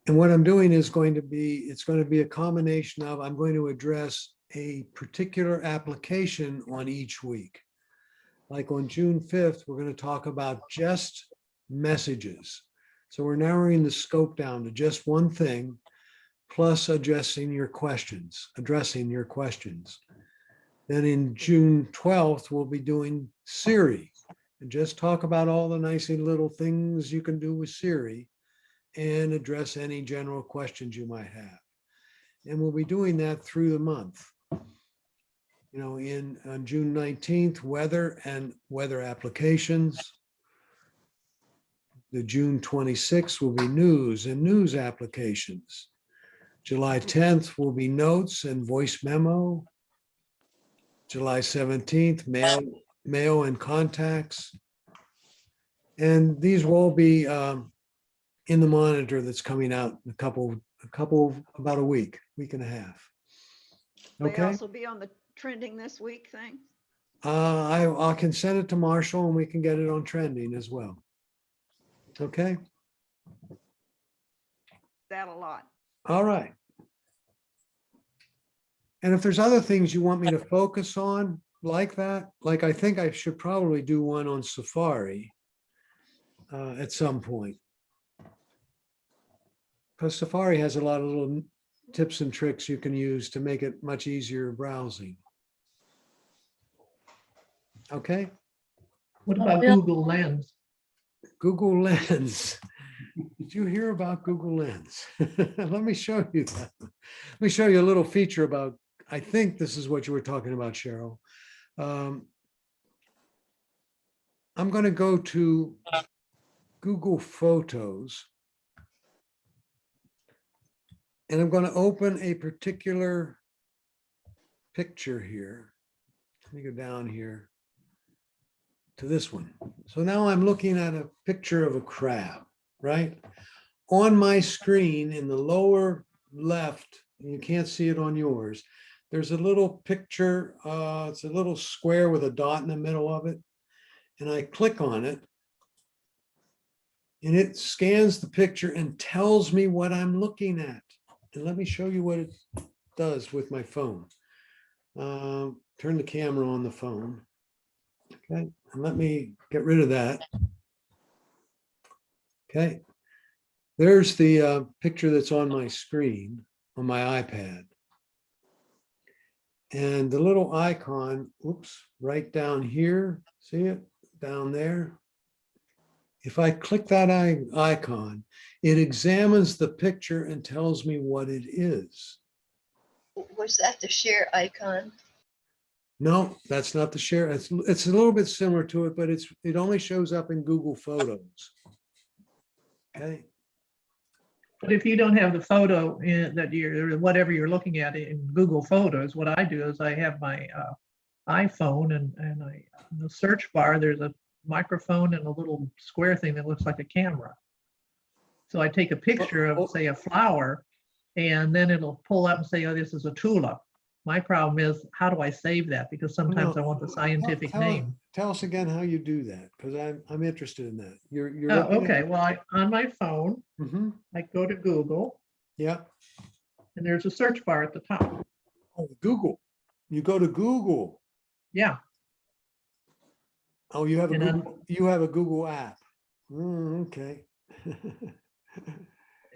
And what I'm doing is it's going to be a combination of, I'm going to address a particular application on each week. Like on June 5th, we're going to talk about just messages. So we're narrowing the scope down to just one thing, plus addressing your questions. Then in June 12th, we'll be doing Siri and just talk about all the nice little things you can do with Siri and address any general questions you might have. And we'll be doing that through the month. You know, on June 19th, weather and weather applications. The June 26th will be news and news applications. July 10th will be notes and voice memo. July 17th, mail and contacts. And these will all be in the monitor that's coming out in about a week and a half. They Okay. also be on the trending this week thing. I can send it to Marshall and we can get it on trending as well. Okay. That a lot. All right. And if there's other things you want me to focus on like that, like I think I should probably do one on Safari at some point. Because Safari has a lot of little tips and tricks you can use to make it much easier browsing. Okay. What about Bill? Google Lens? Google Lens. Did you hear about Google Lens? Let me show you that. Let me show you a little feature about, I think this is what you were talking about, Cheryl. I'm going to go to Google Photos. And I'm going to open a particular picture here. Let me go down here to this one. So now I'm looking at a picture of a crab, right? On my screen in the lower left, you can't see it on yours, there's a little picture, it's a little square with a dot in the middle of it. And I click on it. And it scans the picture and tells me what I'm looking at. And let me show you what it does with my phone. Turn the camera on the phone. Okay, and let me get rid of that. Okay, there's the picture that's on my screen on my iPad. And the little icon, oops, right down here, see it down there? If I click that icon, it examines the picture and tells me what it is. Was that the share icon? No, that's not the share. It's a little bit similar to it, but it only shows up in Google Photos. Okay. But if you don't have the photo in that you're, whatever you're looking at in Google Photos, what I do is I have my iPhone and in the search bar, there's a microphone and a little square thing that looks like a camera. So I take a picture of, say, a flower, and then it'll pull up and say, oh, this is a tulip. My problem is, how do I save that? Because sometimes I want the scientific name. Tell us again how you do that, because I'm interested in that. You're Oh, looking at okay. Well, on my phone, Mhm. I go to Google, Yeah. and there's a search bar at the top. Oh, Google. You go to Google. Yeah. Oh, you have a And then- Google app. Okay.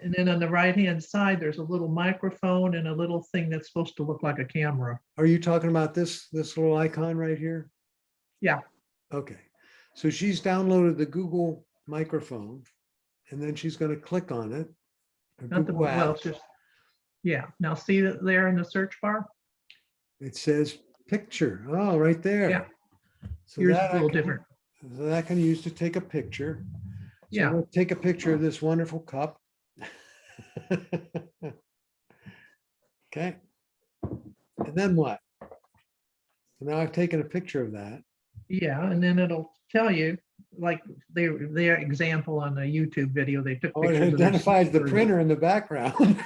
And then on the right-hand side, there's a little microphone and a little thing that's supposed to look like a camera. Are you talking about this little icon right here? Yeah. Okay. So she's downloaded the Google microphone, and then she's going to click on it. or Not the, Google well, app. it's just, yeah. Now see that there in the search bar? It says picture. Oh, right there. Yeah. So Yours is that a little I can- different. So that I can use to take a picture. So Yeah. I'm gonna take a picture of this wonderful cup. Okay. And then what? So now I've taken a picture of that. Yeah, and then it'll tell you, like their example on the YouTube video, they took Oh, it pictures of their identifies the sneakers. printer in the background.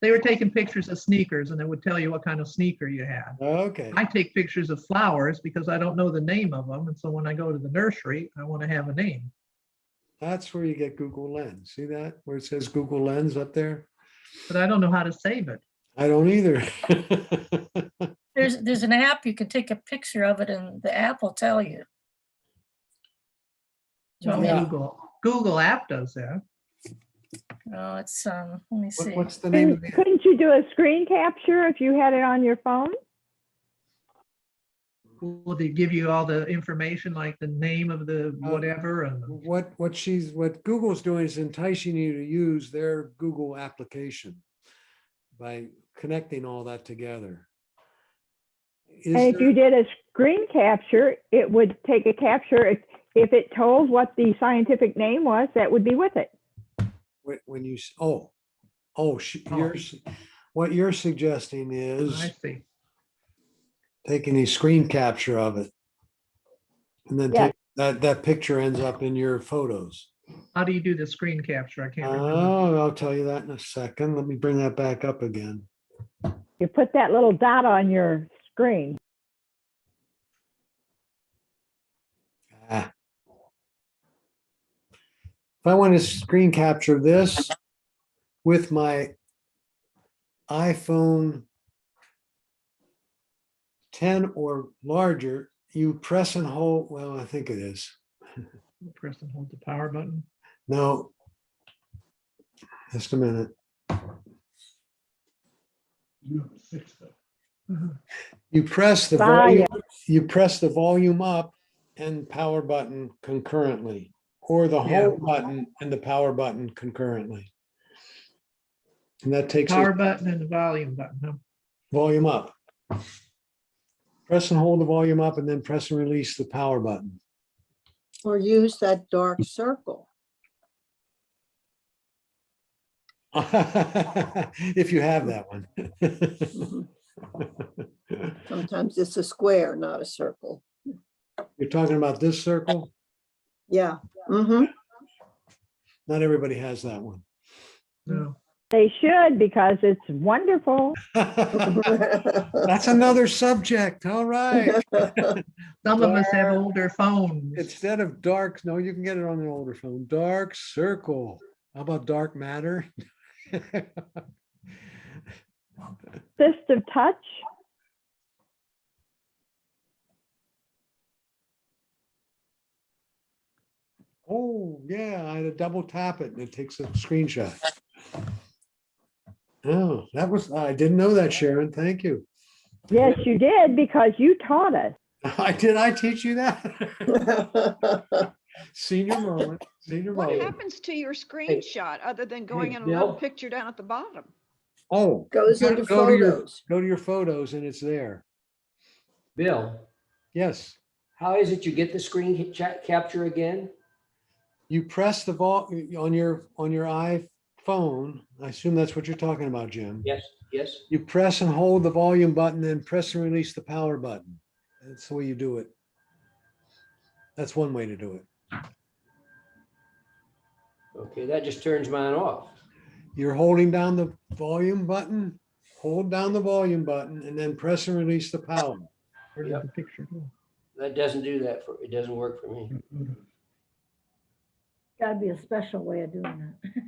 They were taking pictures of sneakers, and it would tell you what kind of sneaker you had. Okay. I take pictures of flowers because I don't know the name of them, and so when I go to the nursery, I want to have a name. That's where you get Google Lens. See that? Where it says Google Lens up there? But I don't know how to save it. I don't either. There's an app, you can take a picture of it and the app will tell you. Do you want me to- Google app does that. No, it's, let me see. What's the name of the? Couldn't you do a screen capture if you had it on your phone? Will they give you all the information, like the name of the whatever? And What Google's doing is enticing you to use their Google application by connecting all that together. And if you did a screen capture, it would take a capture. If it told what the scientific name was, that would be with it. When you, what you're suggesting I is see. taking a screen capture of it. And then Yeah. that picture ends up in your photos. How do you do the screen capture? I can't remember. Oh, I'll tell you that in a second. Let me bring that back up again. You put that little dot on your screen. Ah. If I want to screen capture this with my iPhone 10 or larger, you press and hold, well, I think it is. Press and hold the power button. No. Just a minute. You have to fix that. You press the Volume. volume, you press the volume up and power button concurrently, or the Yeah. home button and the power button concurrently. And that takes Power it button and the volume button, huh? volume up. Press and hold the volume up and then press and release the power button. Or use that dark circle. If you have that one. Mhm. Sometimes it's a square, not a circle. You're talking about this circle? Yeah. Mm-hmm. Not everybody has that one. No. They should, because it's wonderful. That's another subject. All right. Some of us have older phones. Instead of dark, no, you can get it on an older phone. Dark circle. How about dark matter? Assistive touch. Oh, yeah, I had to double tap it and it takes a screenshot. Oh, that was, I didn't know that, Sharon. Thank you. Yes, you did, because you taught us. I teach you that? Senior moment, senior What moment. happens to your screenshot other than going in a Bill? little picture down at the bottom? Oh. Goes you into go to your- photos. Go to your photos and it's there. Bill, Yes. how is it you get the screen capture again? You press the on your iPhone. I assume that's what you're talking about, Jim. Yes, yes. You press and hold the volume button, then press and release the power button. That's the way you do it. That's one way to do it. Okay, that just turns mine off. You're holding down the volume button, hold down the volume button, and then press and release the power. Where did Yep. the picture go? That doesn't do that it doesn't work for me. Gotta be a special way of doing that.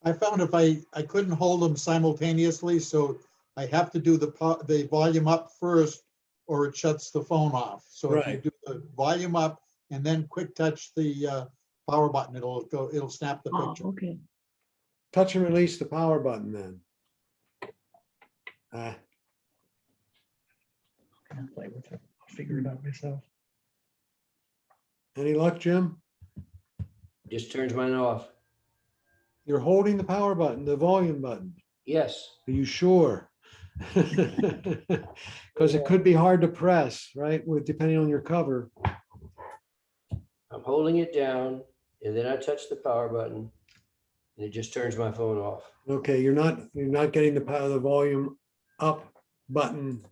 I found if I couldn't hold them simultaneously, so I have to do the volume up first, or it shuts the phone off. So if you Right. do the volume up and then quick touch the power button, it'll snap the Oh, picture. okay. Touch and release the power button then. I'll play with it. I'll figure it out myself. Any luck, Jim? Just turns mine off. You're holding the power button, the volume button. Yes. Are you sure? Because it could be hard to press, right? Depending on your cover. I'm holding it down and then I touch the power button and it just turns my phone off. Okay, you're not getting the volume up button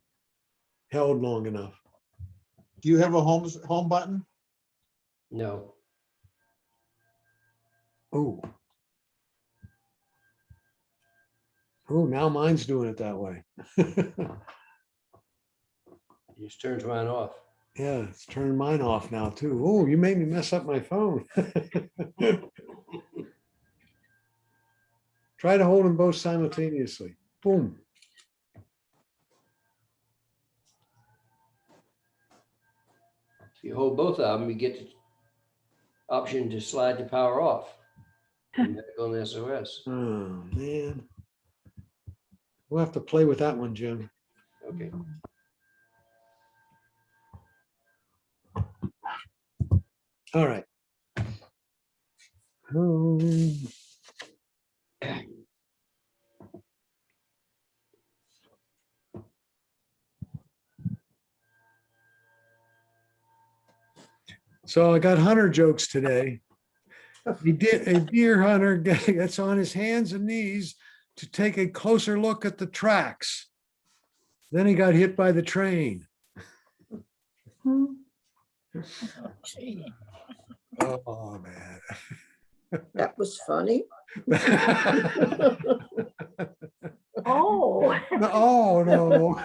held long enough. Do you have a home button? No. Oh. Oh, now mine's doing it that way. It just turns mine off. Yeah, it's turning mine off now too. Oh, you made me mess up my phone. Try to hold them both simultaneously. Boom. If you hold both of them, you get the option to slide the power off. And back on the SOS. Oh, man. We'll have to play with that one, Jim. Okay. All right. So I got hunter jokes today. A deer hunter gets on his hands and knees to take a closer look at the tracks. Then he got hit by the train. Gee. Oh, man. That was funny. Oh. Oh, no.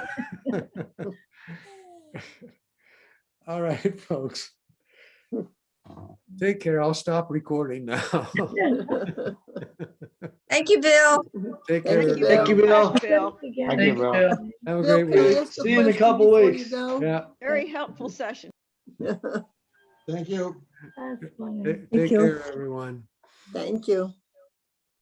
All right, folks. Take care. I'll stop recording now. Thank you, Bill. Take care. Thank you, Bill. Bill. Thank you, Bill. Have a Bill, great can I week. ask a See you in a question couple before you weeks. go? Yeah. Very helpful session. Thank you. That's funny. Take care, everyone. Thank you.